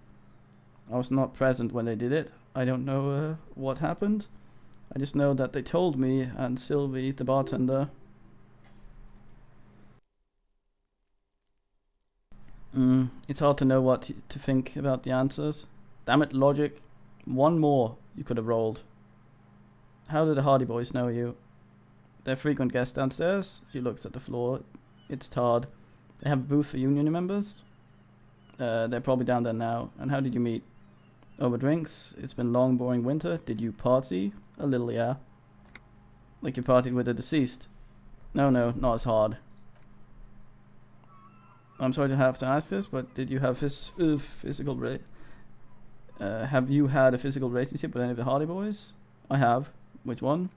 I was not present when they did it. I don't know what happened. I just know that they told me and Sylvie, the bartender. It's hard to know what to think about the answers. Damn it, logic. One more you could have rolled. How do the Hardy Boys know you? They're frequent guests downstairs. She looks at the floor. It's tarred. They have a booth for union members. They're probably down there now. And how did you meet? Over drinks. It's been long, boring winter. Did you party? A little, yeah. Like you partied with the deceased. No, not as hard. I'm sorry to have to ask this, but did you have have you had a physical relationship with any of the Hardy Boys? I have. Which one?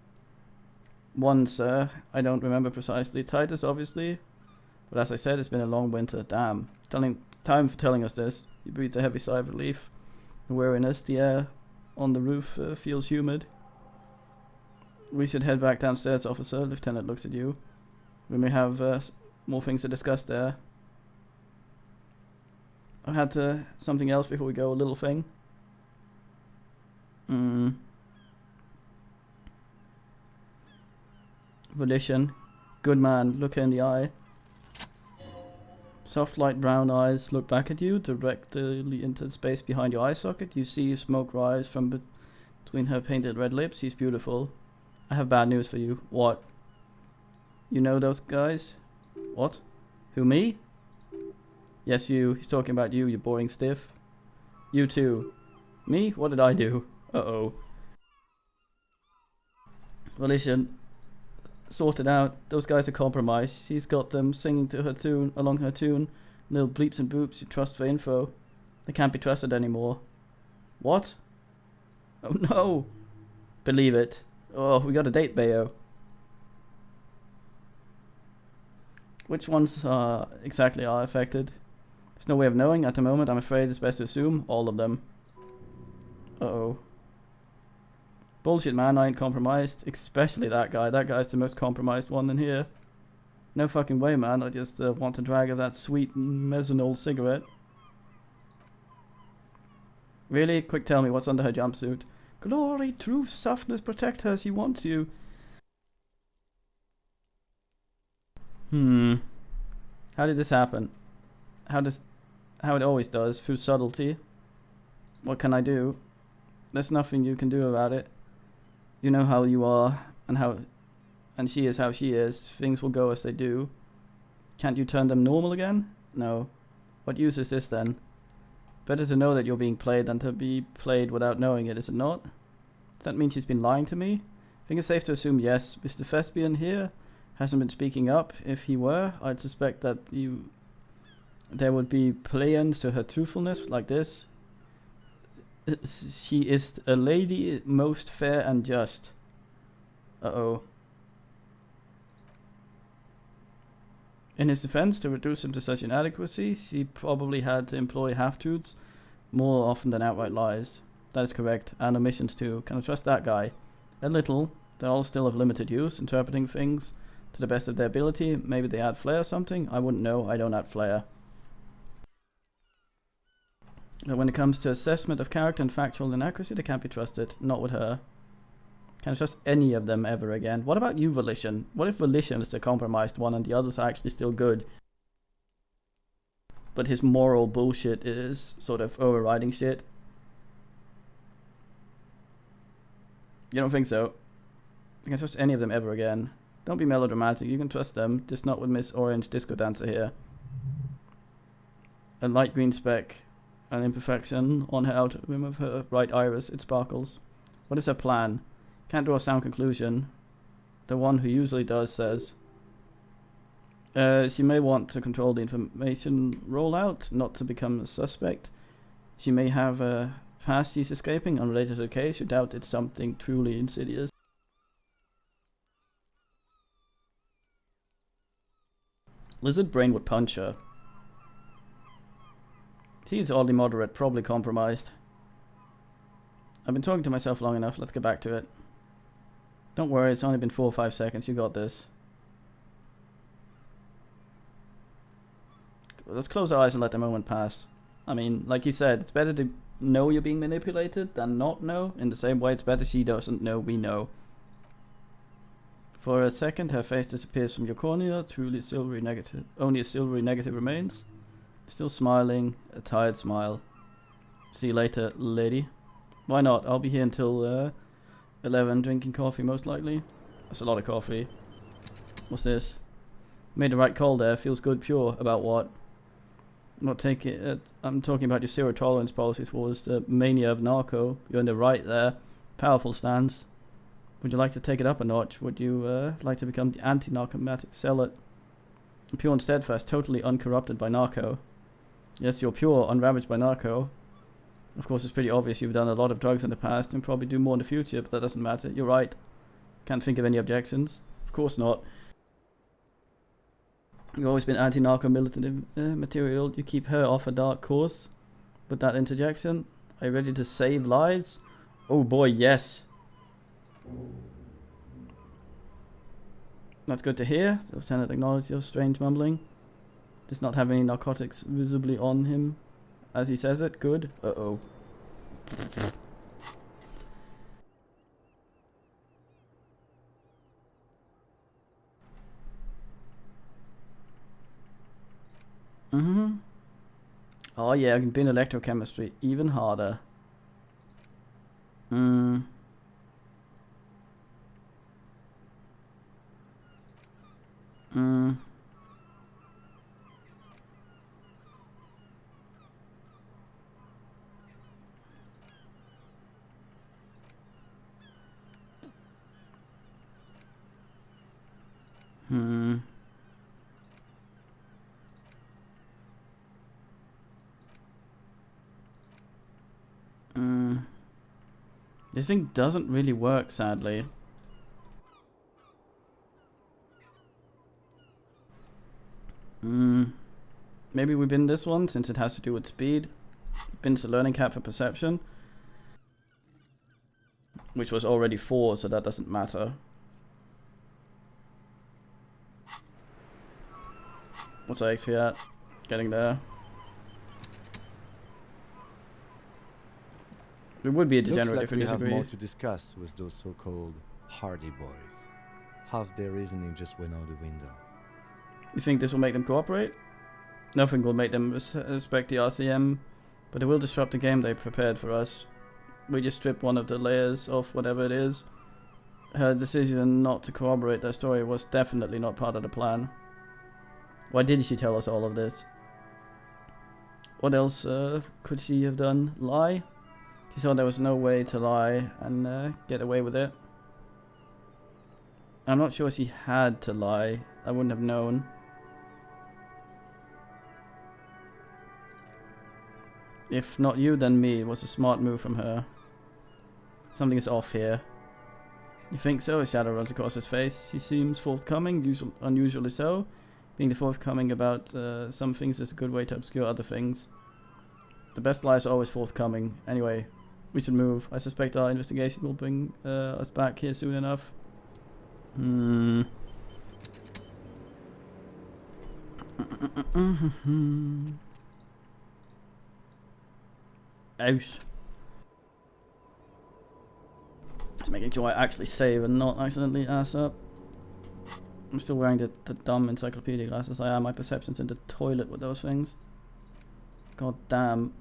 One, sir. I don't remember precisely. Titus, obviously. But as I said, it's been a long winter. Damn. Time for telling us this. He breathes a heavy sigh of relief. The weariness, the air on the roof feels humid. We should head back downstairs, officer. Lieutenant looks at you. We may have more things to discuss there. I had something else before we go, a little thing. Volition. Good man, look her in the eye. Soft light brown eyes look back at you, directly into the space behind your eye socket. You see smoke rise from between her painted red lips. She's beautiful. I have bad news for you. What? You know those guys? What? Who, me? Yes, you. He's talking about you, you boring stiff. You too. Me? What did I do? Uh-oh. Volition. Sorted out. Those guys are compromised. She's got them singing to her tune, along her tune. Little bleeps and boops you trust for info. They can't be trusted anymore. What? Oh no! Believe it. Oh, we got a date, Bayo. Which ones exactly are affected? There's no way of knowing at the moment. I'm afraid it's best to assume all of them. Uh-oh. Bullshit, man, I ain't compromised. Especially that guy. That guy's the most compromised one in here. No fucking way, man. I just want a drag of that sweet mezzanol cigarette. Really? Quick, tell me what's under her jumpsuit. Glory, truth, softness, protect her. She wants you. How did this happen? How it always does, through subtlety. What can I do? There's nothing you can do about it. You know how you are, and she is how she is. Things will go as they do. Can't you turn them normal again? No. What use is this then? Better to know that you're being played than to be played without knowing it, is it not? Does that mean she's been lying to me? I think it's safe to assume yes. Mr. Thespian here hasn't been speaking up. If he were, I'd suspect that there would be play-ins to her truthfulness like this. She is a lady most fair and just. Uh-oh. In his defense, to reduce him to such inadequacy, she probably had to employ half-truths more often than outright lies. That is correct, and omissions too. Can I trust that guy? A little. They're all still of limited use, interpreting things to the best of their ability. Maybe they add flair or something? I wouldn't know, I don't add flair. But when it comes to assessment of character and factual inaccuracy, they can't be trusted. Not with her. Can I trust any of them ever again? What about you, Volition? What if Volition is the compromised one and the others are actually still good? But his moral bullshit is sort of overriding shit. You don't think so? You can trust any of them ever again. Don't be melodramatic, you can trust them, just not with Miss Orange Disco Dancer here. A light green speck. An imperfection on her outer rim of her right iris, it sparkles. What is her plan? Can't draw a sound conclusion. The one who usually does says. She may want to control the information rollout, not to become a suspect. She may have a past she's escaping, unrelated to the case. You doubt it's something truly insidious. Lizard Brain would punch her. He's oddly moderate, probably compromised. I've been talking to myself long enough, let's get back to it. Don't worry, it's only been 4 or 5 seconds, you got this. Let's close our eyes and let the moment pass. I mean, like you said, it's better to know you're being manipulated than not know. In the same way, it's better she doesn't know we know. For a second, her face disappears from your cornea, truly silvery negative. Only a silvery negative remains. Still smiling, a tired smile. See you later, lady. Why not? I'll be here until 11, drinking coffee most likely. That's a lot of coffee. What's this? Made the right call there. Feels good, pure. About what? I'm talking about your zero tolerance policy towards the mania of narco. You're in the right there. Powerful stance. Would you like to take it up a notch? Would you like to become the anti-narcomatic zealot? Pure and steadfast, totally uncorrupted by narco. Yes, you're pure, unravaged by narco. Of course, it's pretty obvious you've done a lot of drugs in the past and probably do more in the future, but that doesn't matter. You're right. Can't think of any objections. Of course not. You've always been anti-narco militant material. You keep her off a dark course. With that interjection, are you ready to save lives? Oh boy, yes. That's good to hear. The lieutenant acknowledged your strange mumbling. Does not have any narcotics visibly on him as he says it. Good. Uh-oh. Oh yeah, I can bin electrochemistry even harder. This thing doesn't really work, sadly. Maybe we bin this one, since it has to do with speed. Bin's the learning cap for perception. Which was already 4, so that doesn't matter. What's our XP at? Getting there. It would be a degenerate if we disagree. We have more to discuss with those so-called Hardy boys. Half their reasoning just went out the window. You think this will make them cooperate? Nothing will make them respect the RCM, but it will disrupt the game they prepared for us. We just stripped one of the layers of whatever it is. Her decision not to corroborate their story was definitely not part of the plan. Why did she tell us all of this? What else could she have done? Lie? She saw there was no way to lie and get away with it. I'm not sure she had to lie. I wouldn't have known. If not you, then me. It was a smart move from her. Something is off here. You think so? A shadow runs across his face. She seems forthcoming, unusually so. Being forthcoming about some things is a good way to obscure other things. The best lies are always forthcoming. Anyway, we should move. I suspect our investigation will bring us back here soon enough. Ouch. Just making sure I actually save and not accidentally ass up. I'm still wearing the dumb Encyclopedia glasses. I am. My perception's in the toilet with those things. God damn.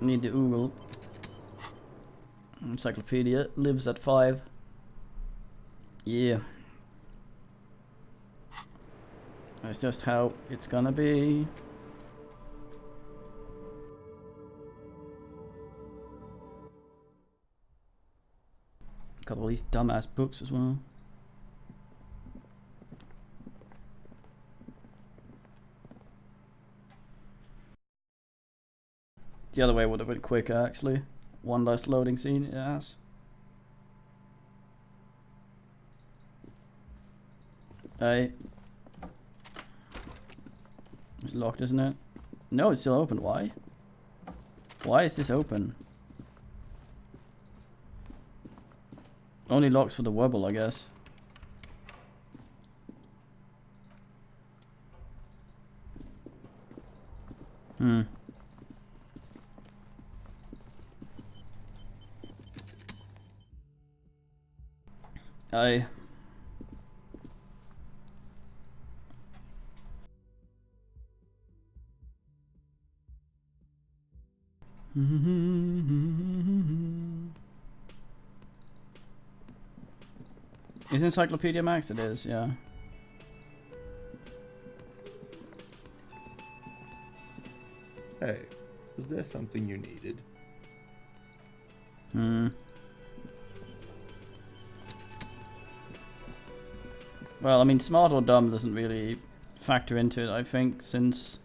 Need the Google. Encyclopedia lives at 5. Yeah. That's just how it's gonna be. Got all these dumbass books as well. The other way would have been quicker, actually. One less loading scene, yes. Hey. It's locked, isn't it? No, it's still open. Why? Why is this open? Only locks for the wobble, I guess. Hmm. I... Is Encyclopedia Max? It is, yeah. Hey, was there something you needed? Hmm. Well, I mean, smart or dumb doesn't really factor into it, I think, since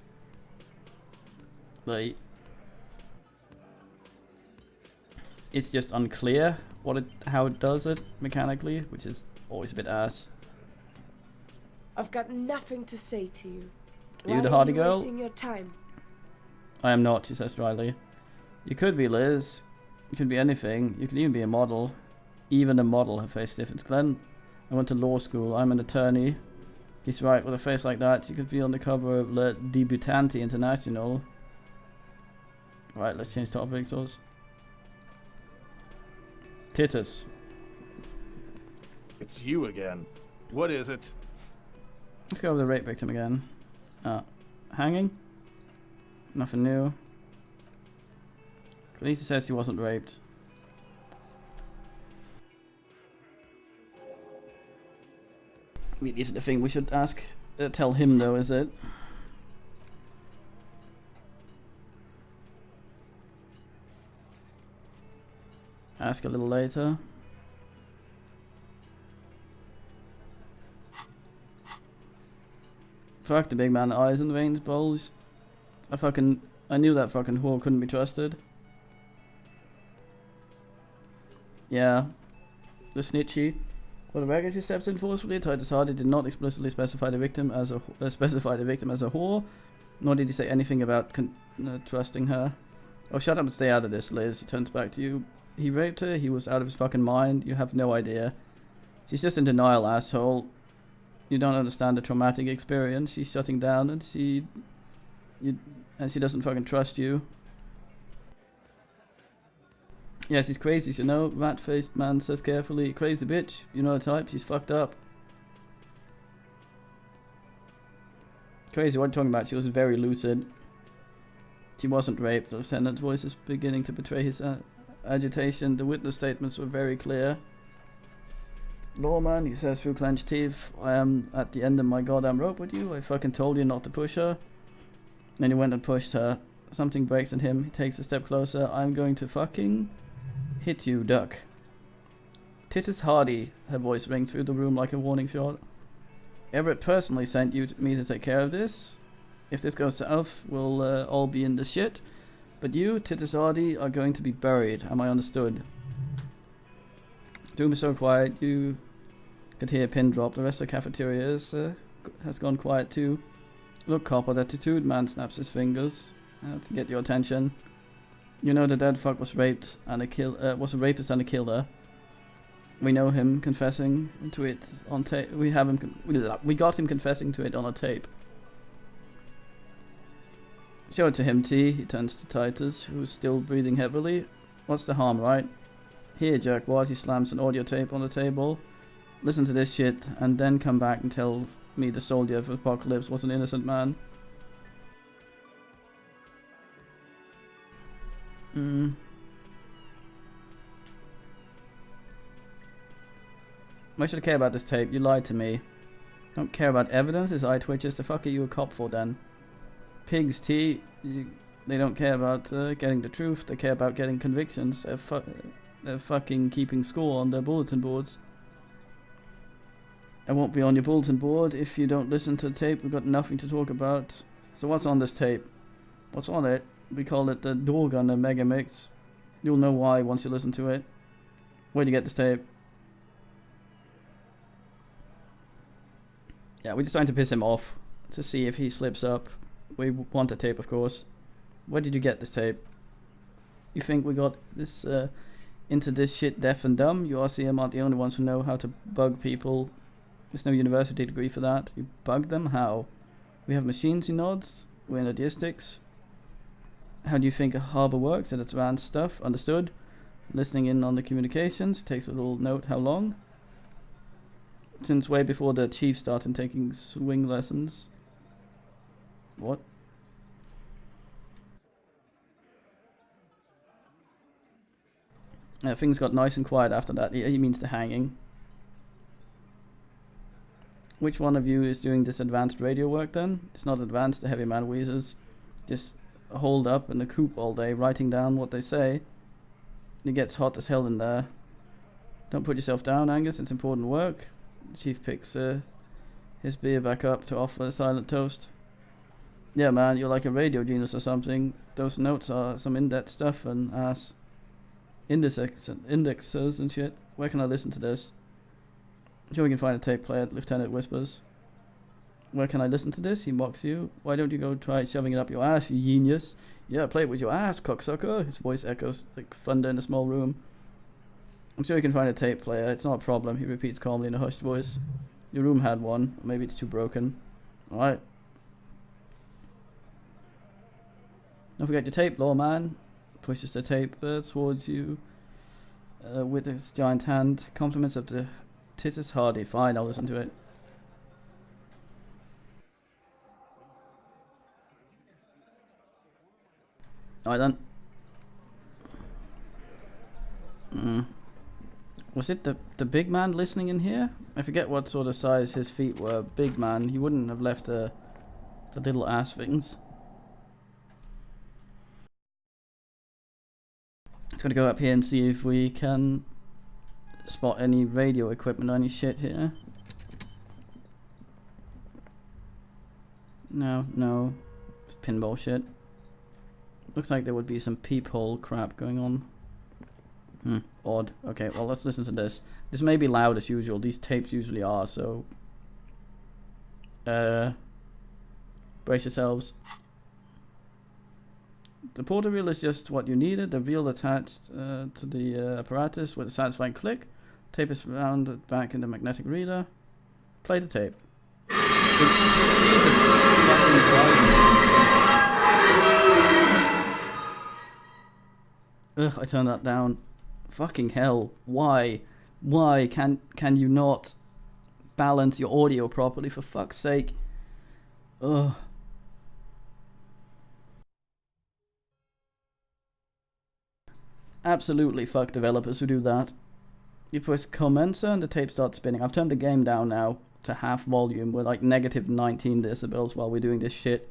like it's just unclear how it does it mechanically, which is always a bit ass. I've got nothing to say to you. Are you the hardy girl? Wasting your time. I am not, she says dryly. You could be Liz. You could be anything. You could even be a model. Even a model, her face stiffens. Glenn, I went to law school. I'm an attorney. He's right, with a face like that, you could be on the cover of Le Debutante International. Right, let's change topics. Titus. It's you again. What is it? Let's go over the rape victim again. Hanging? Nothing new. Lisa says he wasn't raped. Really isn't the thing we should ask, tell him though, is it? Ask a little later. Fuck the big man, eyes and veins bulge. I knew that fucking whore couldn't be trusted. Yeah. The snitchy. For the record, she steps in forcefully. Titus Hardy did not explicitly specify the victim as a whore, nor did he say anything about trusting her. Oh, shut up and stay out of this, Liz. He turns back to you. He raped her. He was out of his fucking mind. You have no idea. She's just in denial, asshole. You don't understand the traumatic experience. She's shutting down, and she doesn't fucking trust you. Yes, he's crazy, you know. Rat-faced man says carefully. Crazy bitch. You know the type. She's fucked up. Crazy, what are you talking about? She was very lucid. She wasn't raped. The lieutenant's voice is beginning to betray his agitation. The witness statements were very clear. Lawman, he says through clenched teeth, I am at the end of my goddamn rope with you. I fucking told you not to push her. Then he went and pushed her. Something breaks in him. He takes a step closer. I'm going to fucking hit you, duck. Titus Hardy, her voice rings through the room like a warning shot. Everett personally sent me to take care of this. If this goes south, we'll all be in the shit. But you, Titus Hardy, are going to be buried. Am I understood? Doom is so quiet, you could hear a pin drop. The rest of the cafeteria has gone quiet too. Look, cop, with attitude, man snaps his fingers to get your attention. You know the dead fuck was raped and was a rapist and a killer. We know him confessing to it on tape. We got him confessing to it on a tape. Show it to him, T. He turns to Titus, who's still breathing heavily. What's the harm, right? Here, jerkwad. He slams an audio tape on the table. Listen to this shit, and then come back and tell me the soldier of Apocalypse was an innocent man. Why should I care about this tape? You lied to me. Don't care about evidence? His eye twitches. The fuck are you a cop for then? Pigs, T. They don't care about getting the truth. They care about getting convictions. They're fucking keeping score on their bulletin boards. I won't be on your bulletin board if you don't listen to the tape. We've got nothing to talk about. So what's on this tape? What's on it? We call it the Door Gunner Mega Mix. You'll know why once you listen to it. Where'd you get this tape? Yeah, we're just trying to piss him off to see if he slips up. We want a tape, of course. Where did you get this tape? You think we got this into this shit deaf and dumb? You RCM aren't the only ones who know how to bug people. There's no university degree for that. You bug them? How? We have machines, he nods. We're in logistics. How do you think a harbor works? It's advanced stuff. Understood. Listening in on the communications. Takes a little note. How long? Since way before the chief started taking swing lessons. What? Things got nice and quiet after that. He means the hanging. Which one of you is doing this advanced radio work then? It's not advanced, the heavy man wheezes. Just holed up in the coop all day, writing down what they say. It gets hot as hell in there. Don't put yourself down, Angus, it's important work. The chief picks his beer back up to offer a silent toast. Yeah man, you're like a radio genius or something. Those notes are some in-depth stuff and ass. Indexes and shit. Where can I listen to this? Sure we can find a tape player, Lieutenant whispers. Where can I listen to this? He mocks you. Why don't you go try shoving it up your ass, you genius? Yeah, play it with your ass, cocksucker. His voice echoes like thunder in a small room. I'm sure you can find a tape player. It's not a problem, he repeats calmly in a hushed voice. Your room had one. Maybe it's too broken. Alright. Don't forget your tape, lawman. Pushes the tape towards you with his giant hand. Compliments of the Titus Hardy. Fine, I'll listen to it. Alright then. Was it the big man listening in here? I forget what sort of size his feet were. Big man. He wouldn't have left the little ass things. Just gonna go up here and see if we can spot any radio equipment or any shit here. No. It's pinball shit. Looks like there would be some peephole crap going on. Odd. Okay, well let's listen to this. This may be loud as usual. These tapes usually are, so brace yourselves. The portal reel is just what you needed. The reel attached to the apparatus with a satisfying click. Tape is rounded back in the magnetic reader. Play the tape. Jesus fucking Christ. Ugh, I turned that down. Fucking hell. Why? Why can you not balance your audio properly, for fuck's sake? Ugh. Absolutely fuck developers who do that. You press commencer and the tape starts spinning. I've turned the game down now to half volume. We're like negative 19 decibels while we're doing this shit.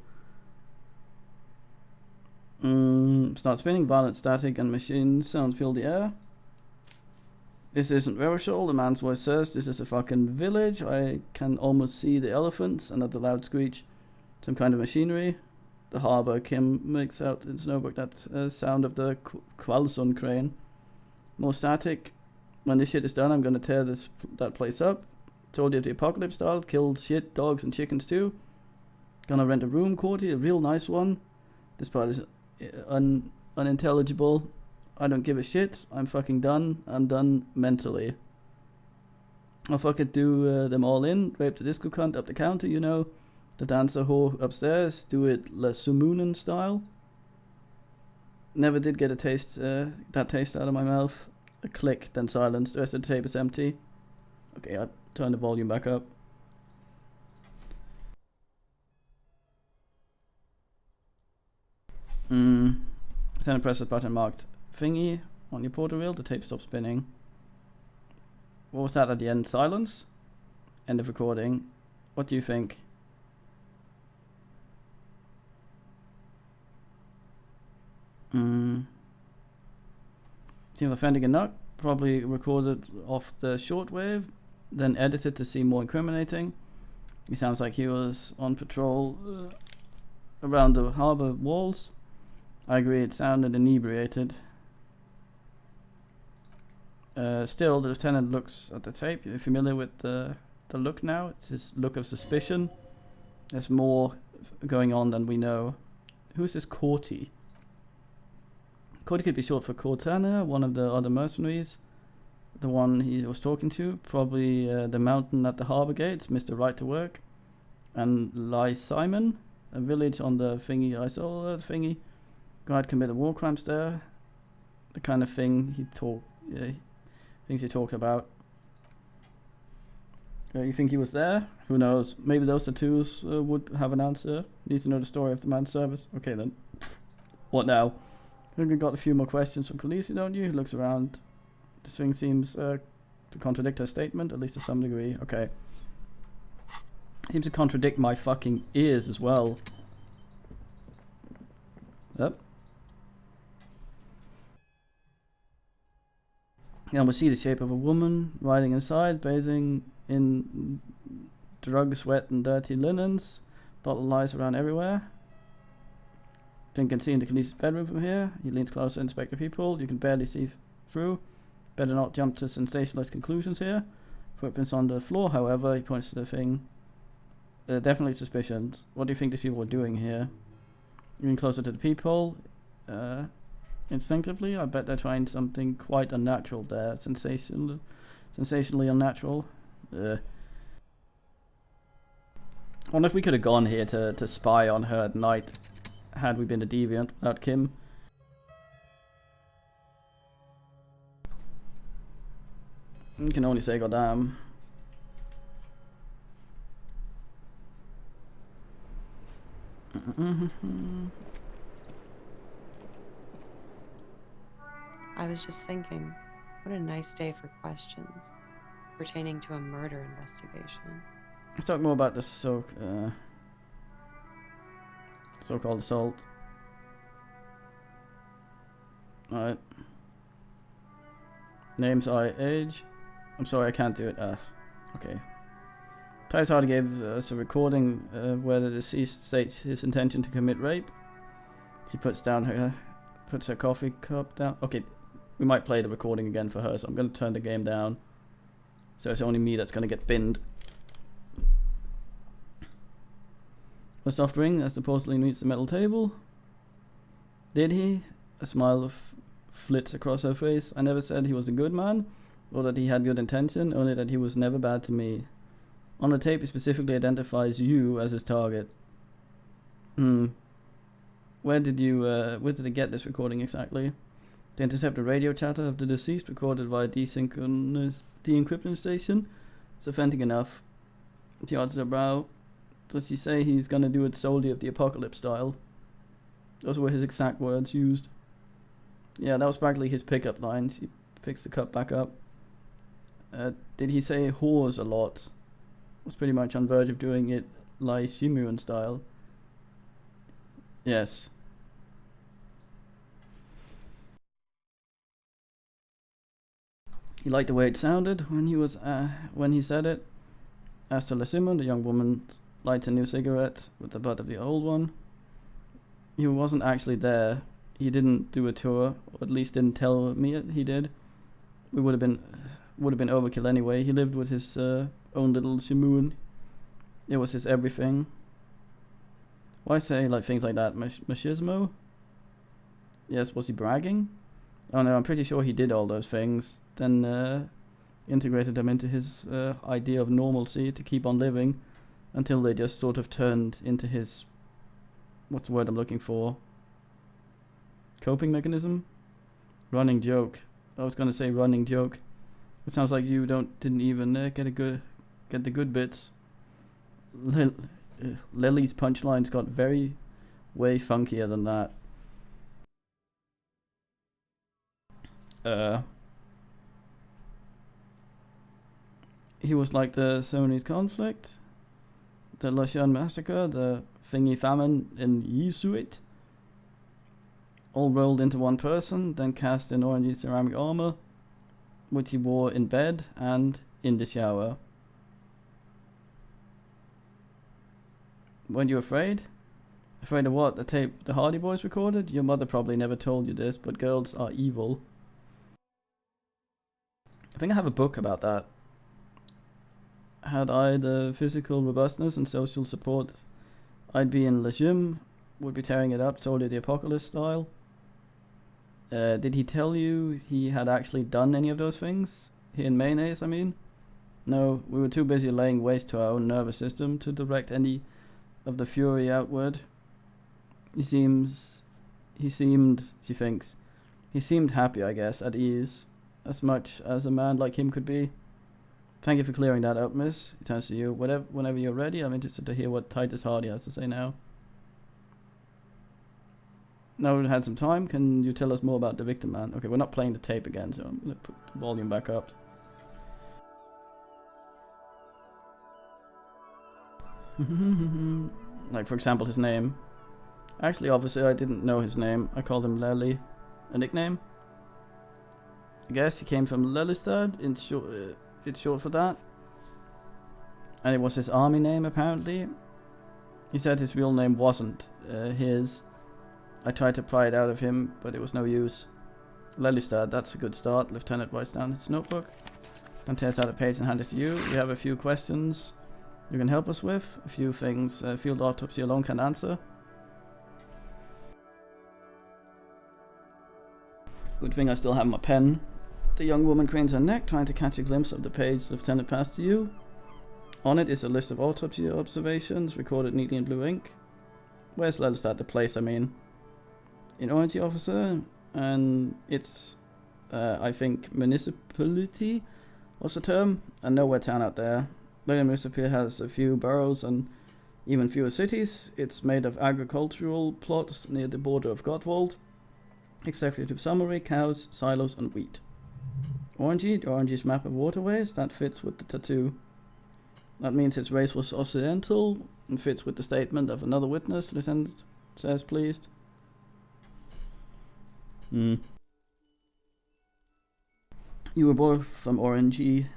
Start spinning, violent static and machine sound fill the air. This isn't Verisol, the man's voice says. This is a fucking village. I can almost see the elephants and at the loud screech. Some kind of machinery. The harbour, Kim makes out in Snowbrook that sound of the Qualson crane. More static. When this shit is done, I'm gonna tear that place up. Told you the apocalypse style, killed shit, dogs and chickens too. Gonna rent a room, Corty, a real nice one. This part is unintelligible. I don't give a shit. I'm fucking done. I'm done mentally. I'll fucking do them all in. Rape the disco cunt up the counter, you know. The dancer whore upstairs. Do it La Sumunen style. Never did get a taste, that taste out of my mouth. A click, then silence. The rest of the tape is empty. Okay, I turn the volume back up. Then I press the button marked thingy on your portal reel. The tape stops spinning. What was that at the end? Silence? End of recording. What do you think? Seems offending enough. Probably recorded off the shortwave, then edited to seem more incriminating. He sounds like he was on patrol around the harbour walls. I agree, it sounded inebriated. Still, the lieutenant looks at the tape. You're familiar with the look now? It's his look of suspicion. There's more going on than we know. Who's this Corti? Corti could be short for Cortana, one of the other mercenaries. The one he was talking to. Probably the mountain at the harbour gates, Mr. Right to Work. And Simon, a village on the thingy I saw, thingy. Guy committed war crimes there. The kind of thing things he talked about. You think he was there? Who knows? Maybe those tattoos would have an answer. Need to know the story of the man's service. Okay then. What now? You've got a few more questions from police, don't you? He looks around. This thing seems to contradict her statement, at least to some degree. Okay. Seems to contradict my fucking ears as well. Yep. And we see the shape of a woman riding inside, bathing in drug, sweat, and dirty linens. Bottle lies around everywhere. Finn can see into Khaleesi's bedroom from here. He leans closer to inspect the people. You can barely see through. Better not jump to sensationalist conclusions here. Footprints on the floor, however, he points to the thing. Definitely suspicions. What do you think these people were doing here? Moving closer to the peephole. Instinctively, I bet they're trying something quite unnatural there. Sensationally unnatural. I wonder if we could have gone here to spy on her at night, had we been a deviant without Kim. You can only say goddamn. I was just thinking, what a nice day for questions pertaining to a murder investigation. Let's talk more about the so-called assault. Alright. Names, age. I'm sorry, I can't do it. Okay. Tyus Hardy gave us a recording where the deceased states his intention to commit rape. She puts her coffee cup down. Okay, we might play the recording again for her, so I'm going to turn the game down. So it's only me that's going to get binned. A soft ring as supposedly meets the metal table. Did he? A smile flits across her face. I never said he was a good man, or that he had good intention, only that he was never bad to me. On the tape, he specifically identifies you as his target. Where did they get this recording exactly? To intercept the radio chatter of the deceased recorded via de-encryption station? It's offending enough. She arches her brow. Does he say he's gonna do it solely of the apocalypse style? Those were his exact words used. Yeah, that was practically his pickup lines. He picks the cup back up. Did he say whores a lot? Was pretty much on verge of doing it Elysium style. Yes. He liked the way it sounded when he said it. As to Elysium, the young woman lights a new cigarette with the butt of the old one. He wasn't actually there. He didn't do a tour, or at least didn't tell me he did. We would have been overkill anyway. He lived with his own little Shimoon. It was his everything. Why say like things like that, machismo? Yes, was he bragging? Oh no, I'm pretty sure he did all those things. Then integrated them into his idea of normalcy to keep on living, until they just sort of turned into his, what's the word I'm looking for? Coping mechanism? Running joke. I was gonna say running joke. It sounds like you didn't even get the good bits. Lily's punchlines got way funkier than that. He was like the Sony's conflict, the Elysium massacre, the thingy famine in Yesuit, all rolled into one person, then cast in orangey ceramic armor, which he wore in bed and in the shower. Weren't you afraid? Afraid of what? The tape the Hardy Boys recorded? Your mother probably never told you this, but girls are evil. I think I have a book about that. Had I the physical robustness and social support I'd be in Elysium, would be tearing it up, totally the Apocalypse style. Did he tell you he had actually done any of those things? He and Mayonnaise, I mean? No, we were too busy laying waste to our own nervous system to direct any of the fury outward. She seemed happy, I guess, at ease, as much as a man like him could be. Thank you for clearing that up, miss. He turns to you. Whenever you're ready, I'm interested to hear what Titus Hardy has to say now. Now we've had some time, can you tell us more about the victim man? Okay, we're not playing the tape again, so I'm going to put the volume back up. Like, for example, his name. Actually, obviously, I didn't know his name. I called him Lely. A nickname? I guess he came from Lelystad, it's short for that. And it was his army name, apparently. He said his real name wasn't his. I tried to pry it out of him, but it was no use. Lelystad, that's a good start. Lieutenant writes down his notebook and tears out a page and hands it to you. We have a few questions you can help us with. A few things field autopsy alone can't answer. Good thing I still have my pen. The young woman cranes her neck, trying to catch a glimpse of the page the lieutenant passed to you. On it is a list of autopsy observations, recorded neatly in blue ink. Where's Lelystad? The place, I mean. In Orange, officer, and it's, I think, municipality was the term, and nowhere town out there. Lady Municipality has a few boroughs and even fewer cities. It's made of agricultural plots near the border of Gottwald. Executive summary, cows, silos, and wheat. Orange's map of waterways, that fits with the tattoo. That means its race was occidental, and fits with the statement of another witness, Lieutenant says, pleased. You were both from Orangey.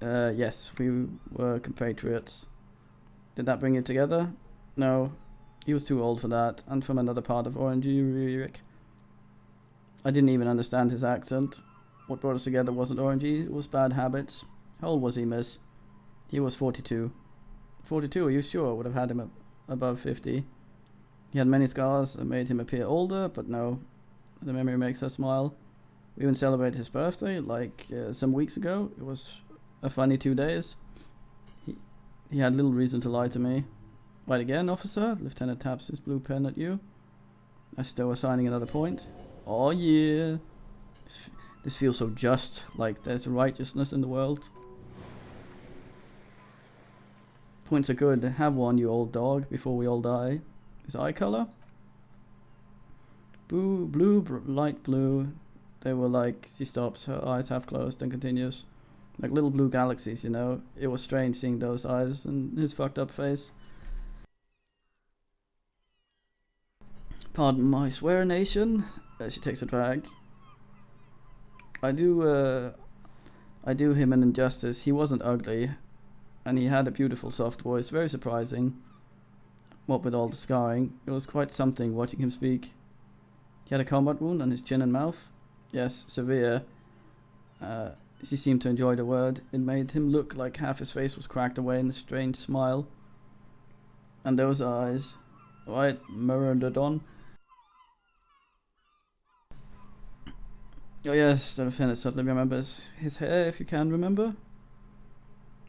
Yes, we were compatriots. Did that bring you together? No, he was too old for that, and from another part of Orangey. I didn't even understand his accent. What brought us together wasn't Orangey, it was bad habits. How old was he, miss? He was 42. 42, are you sure? Would have had him above 50. He had many scars that made him appear older, but no. The memory makes her smile. We even celebrated his birthday, like some weeks ago. It was a funny 2 days. He had little reason to lie to me. Right again, officer? Lieutenant taps his blue pen at you. As though assigning another point. Oh yeah. This feels so just, like there's righteousness in the world. Points are good. Have one, you old dog, before we all die. His eye color? Light blue. They were like, she stops, her eyes half closed and continues. Like little blue galaxies, you know. It was strange seeing those eyes and his fucked up face. Pardon my swear nation. She takes a drag. I do him an injustice. He wasn't ugly. And he had a beautiful soft voice. Very surprising. What with all the scarring. It was quite something watching him speak. He had a combat wound on his chin and mouth. Yes, severe. She seemed to enjoy the word. It made him look like half his face was cracked away in a strange smile. And those eyes. Right, Myrmidon. Oh yes, the lieutenant suddenly remembers his hair, if you can remember.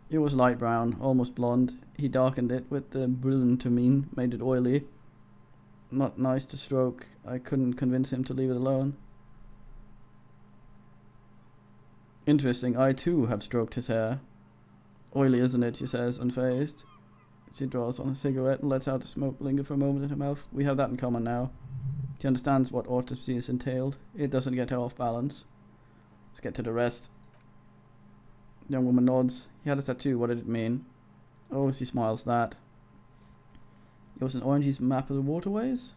It was light brown, almost blonde. He darkened it with the brillantamine, made it oily. Not nice to stroke. I couldn't convince him to leave it alone. Interesting, I too have stroked his hair. Oily, isn't it, she says, unfazed. She draws on a cigarette and lets out the smoke linger for a moment in her mouth. We have that in common now. She understands what autopsy is entailed. It doesn't get her off balance. Let's get to the rest. The young woman nods. He had a tattoo. What did it mean? Oh, she smiles that. It was an Orangey's map of the waterways?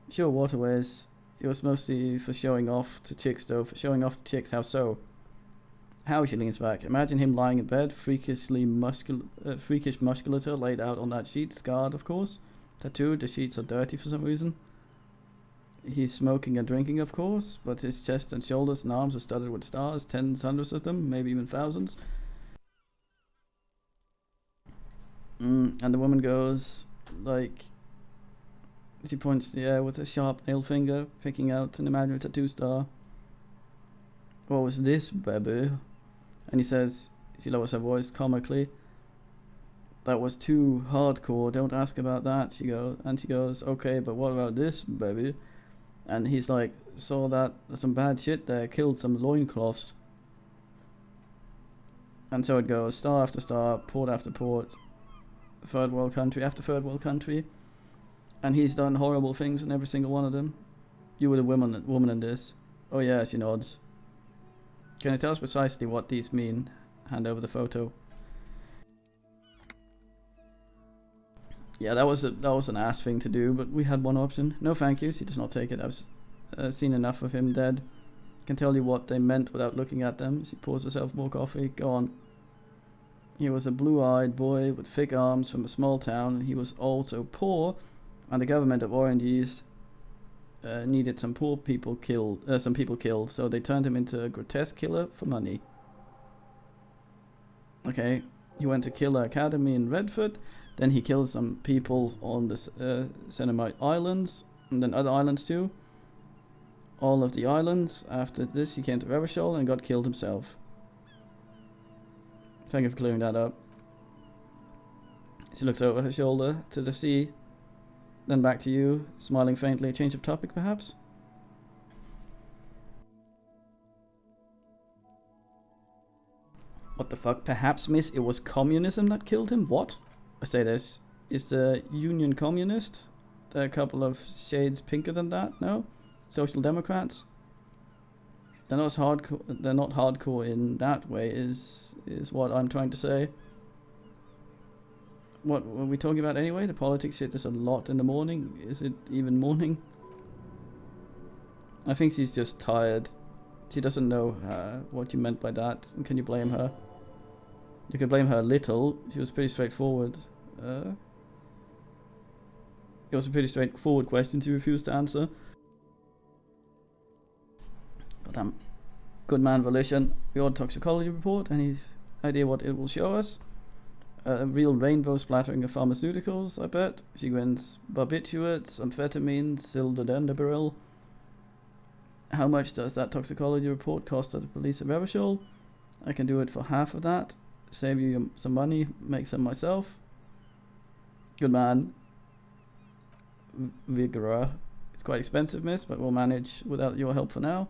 Sure, waterways. It was mostly for showing off to chicks, though. For showing off to chicks. How so? How? She leans back. Imagine him lying in bed, freakish musculature laid out on that sheet. Scarred, of course. Tattooed. The sheets are dirty for some reason. He's smoking and drinking, of course, but his chest and shoulders and arms are studded with stars, tens, hundreds of them, maybe even thousands. And the woman goes, like, she points to the air with a sharp nail finger, picking out an imaginary tattoo star. What was this, baby? And he says, she lowers her voice comically, that was too hardcore, don't ask about that. She goes, okay, but what about this, baby? And he's like, saw that, some bad shit there, killed some loincloths. And so it goes, star after star, port after port, third world country after third world country. And he's done horrible things in every single one of them. You were the woman in this. Oh yeah, she nods. Can you tell us precisely what these mean? Hand over the photo. Yeah, that was an ass thing to do, but we had one option. No thank you, she does not take it. I've seen enough of him dead. Can tell you what they meant without looking at them. She pours herself more coffee. Go on. He was a blue-eyed boy with thick arms from a small town. He was also poor, and the government of Oranges needed some people killed, so they turned him into a grotesque killer for money. Okay, he went to Killer Academy in Redford, then he killed some people on the Cenamite Islands, and then other islands too. All of the islands. After this, he came to Revachol and got killed himself. Thank you for clearing that up. She looks over her shoulder to the sea, then back to you, smiling faintly. Change of topic, perhaps? What the fuck? Perhaps, miss, it was communism that killed him? What? I say this. Is the Union communist? They're a couple of shades pinker than that, no? Social Democrats? They're not hardcore. They're not hardcore in that way. Is what I'm trying to say. What were we talking about anyway? The politics shit is a lot in the morning. Is it even morning? I think she's just tired. She doesn't know what you meant by that. And can you blame her? You can blame her a little. She was pretty straightforward. It was a pretty straightforward question she refused to answer. But good man, Volition. The odd toxicology report. Any idea what it will show us? A real rainbow splattering of pharmaceuticals, I bet. She wins barbiturates, amphetamines, sildenafil. How much does that toxicology report cost at the police at Revachol? I can do it for half of that. Save you some money, make some myself. Good man. Vigora. It's quite expensive, miss, but we'll manage without your help for now.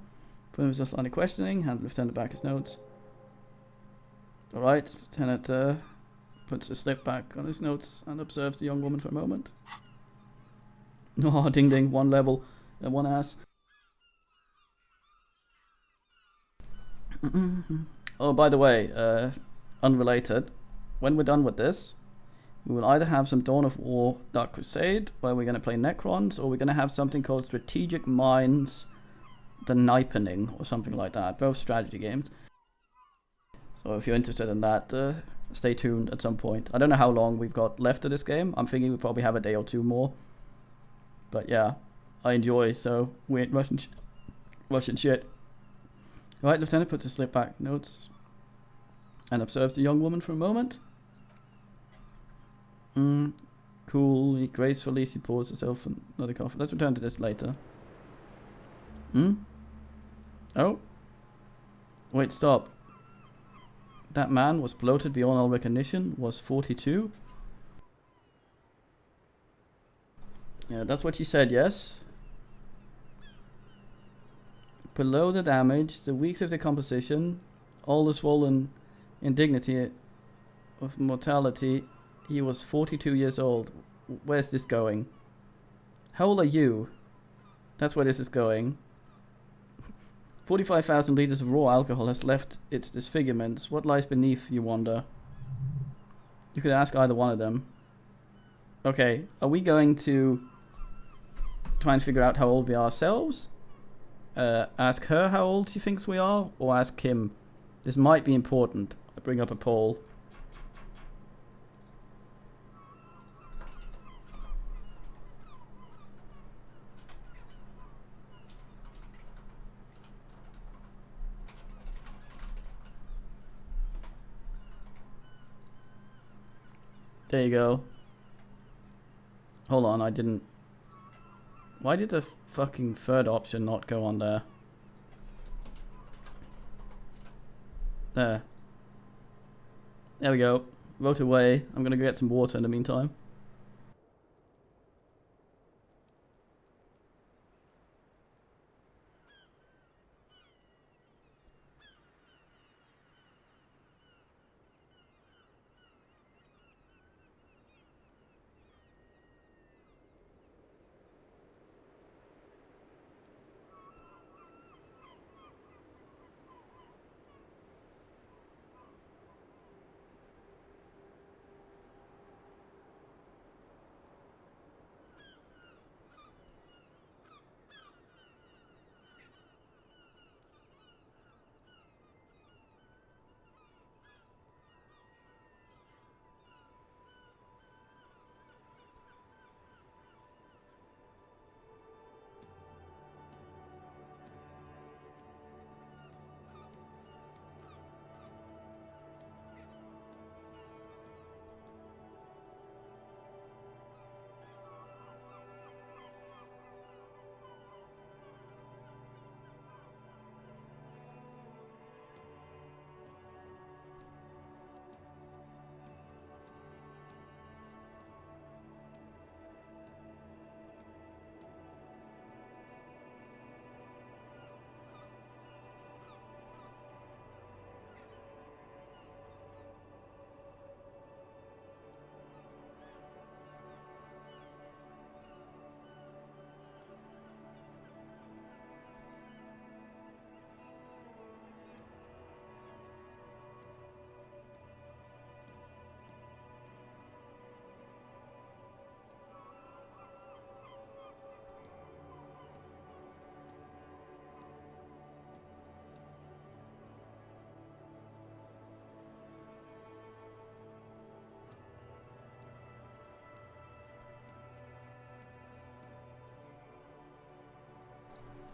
Put just line of questioning, hand Lieutenant back his notes. Alright, Lieutenant puts the slip back on his notes and observes the young woman for a moment. Oh, ding ding, one level and one ass. Oh, by the way, unrelated, when we're done with this, we will either have some Dawn of War Dark Crusade, where we're going to play Necrons, or we're going to have something called Strategic Minds The Nipening, or something like that. Both strategy games. So if you're interested in that, stay tuned at some point. I don't know how long we've got left of this game. I'm thinking we probably have a day or two more. But yeah, I enjoy, so we ain't rushing shit. Alright, Lieutenant puts his slip back notes and observes the young woman for a moment. Cool. Gracefully she pours herself another coffee. Let's return to this later. Oh? Wait, stop. That man was bloated beyond all recognition, was 42? Yeah, that's what she said, yes? Below the damage, the weeks of decomposition, all the swollen indignity of mortality, he was 42 years old. Where's this going? How old are you? That's where this is going. 45,000 liters of raw alcohol has left its disfigurements. What lies beneath, you wonder? You could ask either one of them. Okay, are we going to try and figure out how old we are ourselves? Ask her how old she thinks we are? Or ask Kim? This might be important. I bring up a poll. There you go. Hold on, I didn't... Why did the fucking third option not go on there? There. There we go. Vote away. I'm gonna go get some water in the meantime.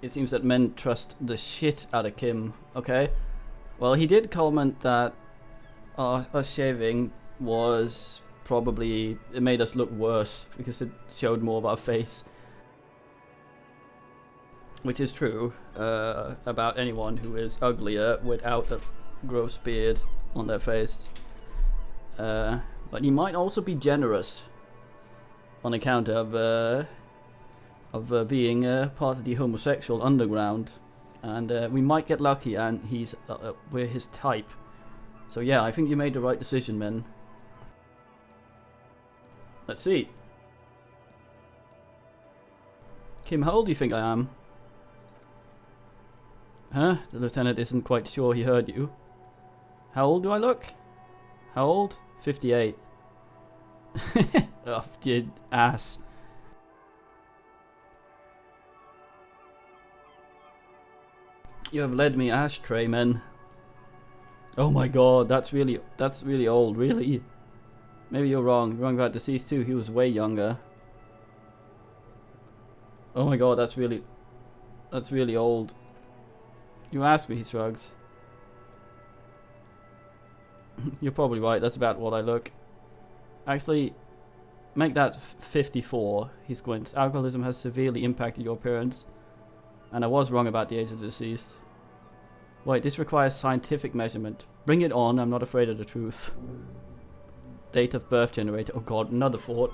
It seems that men trust the shit out of Kim. Okay. Well, he did comment that us shaving was probably... It made us look worse because it showed more of our face. Which is true about anyone who is uglier without a gross beard on their face. But he might also be generous on account of being part of the homosexual underground, and we might get lucky and we're his type. So yeah, I think you made the right decision, men. Let's see. Kim, how old do you think I am? Huh? The lieutenant isn't quite sure he heard you. How old do I look? How old? 58. Oh, you ass. You have led me ashtray, men. Oh my god, that's really old, really. Maybe you're wrong. You're wrong about deceased too. He was way younger. Oh my god, that's really old. You asked me, he shrugs. You're probably right. That's about what I look. Actually, make that 54. He squints. Alcoholism has severely impacted your appearance. And I was wrong about the age of the deceased. Wait, this requires scientific measurement. Bring it on, I'm not afraid of the truth. Date of birth generator. Oh god, another thought.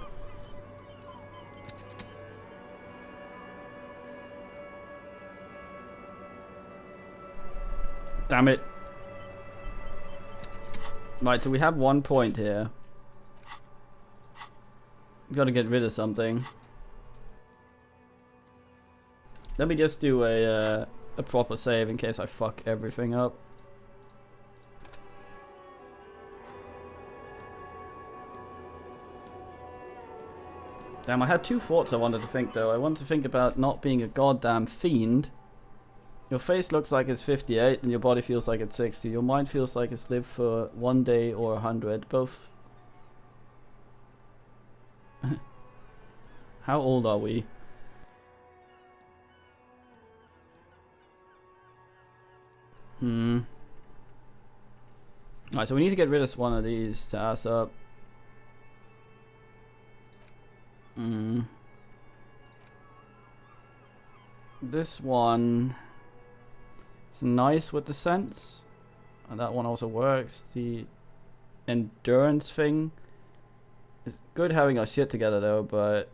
Damn it. Right, so we have 1 point here. Gotta get rid of something. Let me just do a proper save in case I fuck everything up. Damn, I had 2 thoughts I wanted to think though. I wanted to think about not being a goddamn fiend. Your face looks like it's 58 and your body feels like it's 60. Your mind feels like it's lived for 1 day or 100. Both. How old are we? Alright, so we need to get rid of one of these to ass up. This one is nice with the sense, and that one also works. The endurance thing is good having our shit together though, but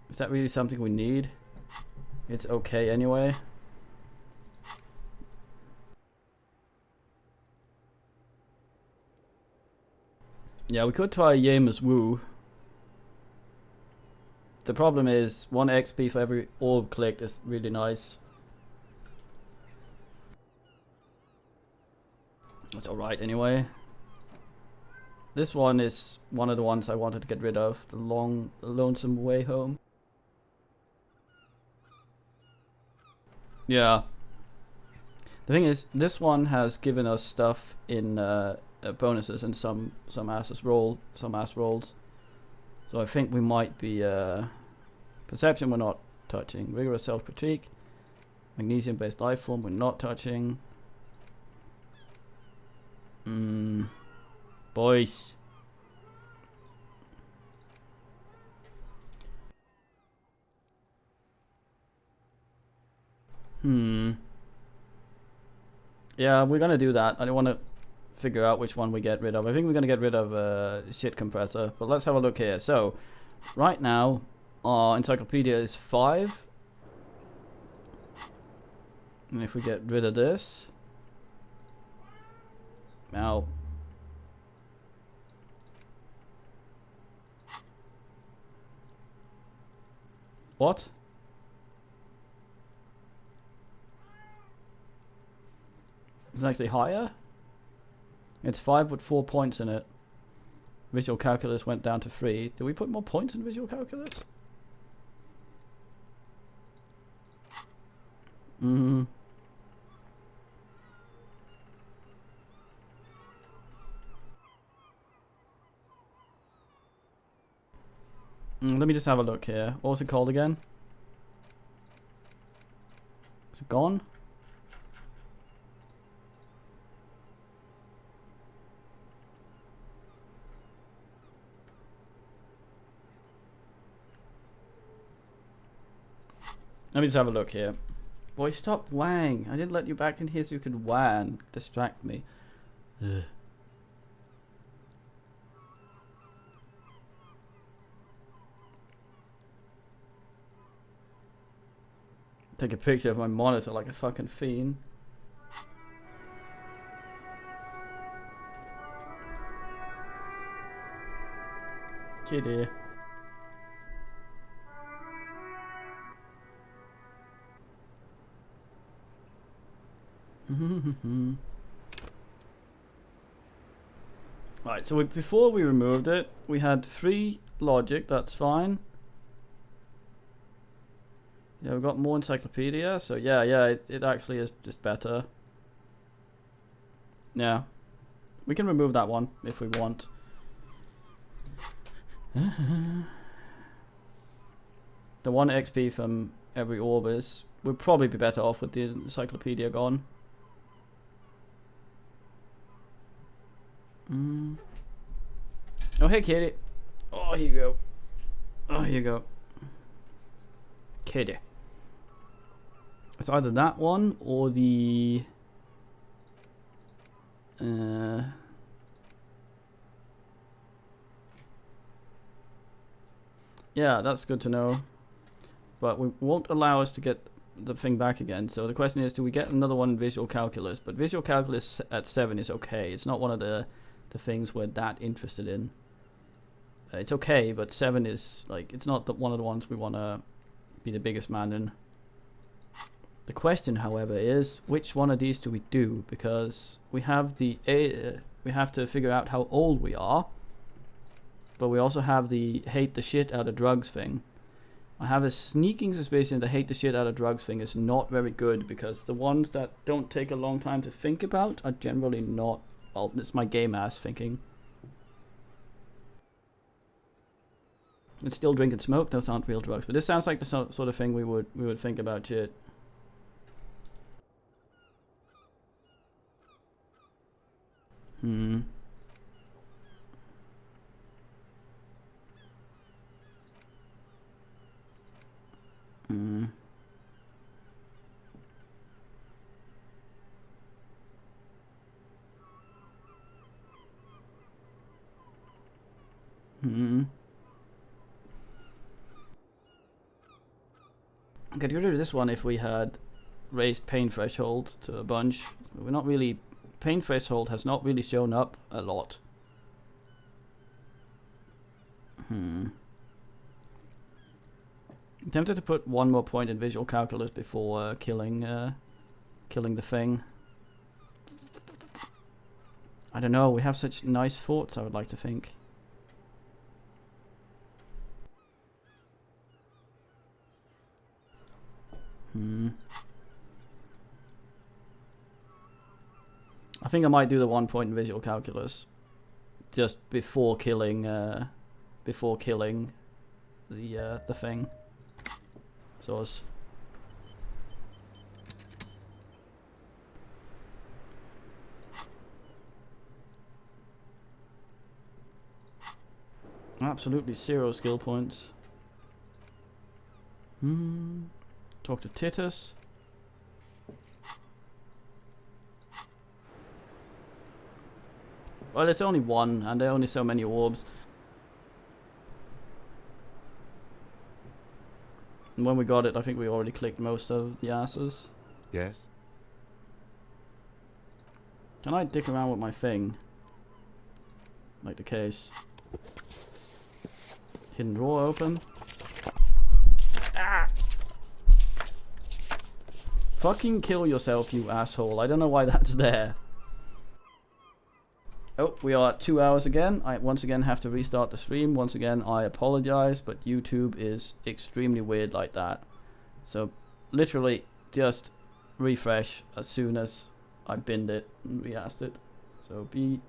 is that really something we need? It's okay anyway. Yeah, we could try Yamer's Woo. The problem is 1 XP for every orb clicked is really nice. That's alright anyway. This one is one of the ones I wanted to get rid of. The lonesome way home. Yeah. The thing is, this one has given us stuff in bonuses and some ass rolls. So I think we might be perception we're not touching. Rigorous self-critique. Magnesium-based life form we're not touching. Boys. Yeah, we're gonna do that. I don't want to figure out which one we get rid of. I think we're gonna get rid of shit compressor. But let's have a look here. So, right now, our encyclopedia is 5. And if we get rid of this, now. What? It's actually higher? It's 5 with 4 points in it. Visual calculus went down to 3. Did we put more points in visual calculus? Let me just have a look here. What was it called again? Is it gone? Let me just have a look here. Boy, stop wang. I didn't let you back in here so you could wang. Distract me. Ugh. Take a picture of my monitor like a fucking fiend. Kitty. Right, so before we removed it, we had 3 logic, that's fine. Yeah, we've got more encyclopedia, so yeah, it actually is just better. Yeah. We can remove that one if we want. The 1 XP from every orb is... We'd probably be better off with the encyclopedia gone. Oh, hey, kitty. Oh, here you go. Oh, here you go. Kitty. It's either that one or the... yeah, that's good to know. But we won't allow us to get the thing back again. So the question is, do we get another one in visual calculus? But visual calculus at 7 is okay. It's not one of the things we're that interested in. It's okay, but 7 is like, it's not one of the ones we want to be the biggest man in. The question, however, is which one of these do we do? Because we have the we have to figure out how old we are, but we also have the hate the shit out of drugs thing. I have a sneaking suspicion the hate the shit out of drugs thing is not very good, because the ones that don't take a long time to think about are generally not. Well, it's my game ass thinking. And still drink and smoke, those aren't real drugs, but this sounds like the sort of thing we would think about shit. Get rid of this one if we had raised pain threshold to a bunch. We're not really... Pain threshold has not really shown up a lot. I'm tempted to put one more point in visual calculus before killing the thing. I don't know, we have such nice forts, I would like to think. I think I might do the 1 point in visual calculus just before killing the thing. So it's absolutely 0 skill points. Talk to Titus. Well, it's only one, and there are only so many orbs. And when we got it, I think we already clicked most of the asses. Yes? Can I dick around with my thing? Like the case. Hidden drawer open. Ah! Fucking kill yourself, you asshole. I don't know why that's there. Oh, we are at 2 hours again. I once again have to restart the stream. Once again, I apologize, but YouTube is extremely weird like that. So, literally, just refresh as soon as I binned it and re-asked it. So, be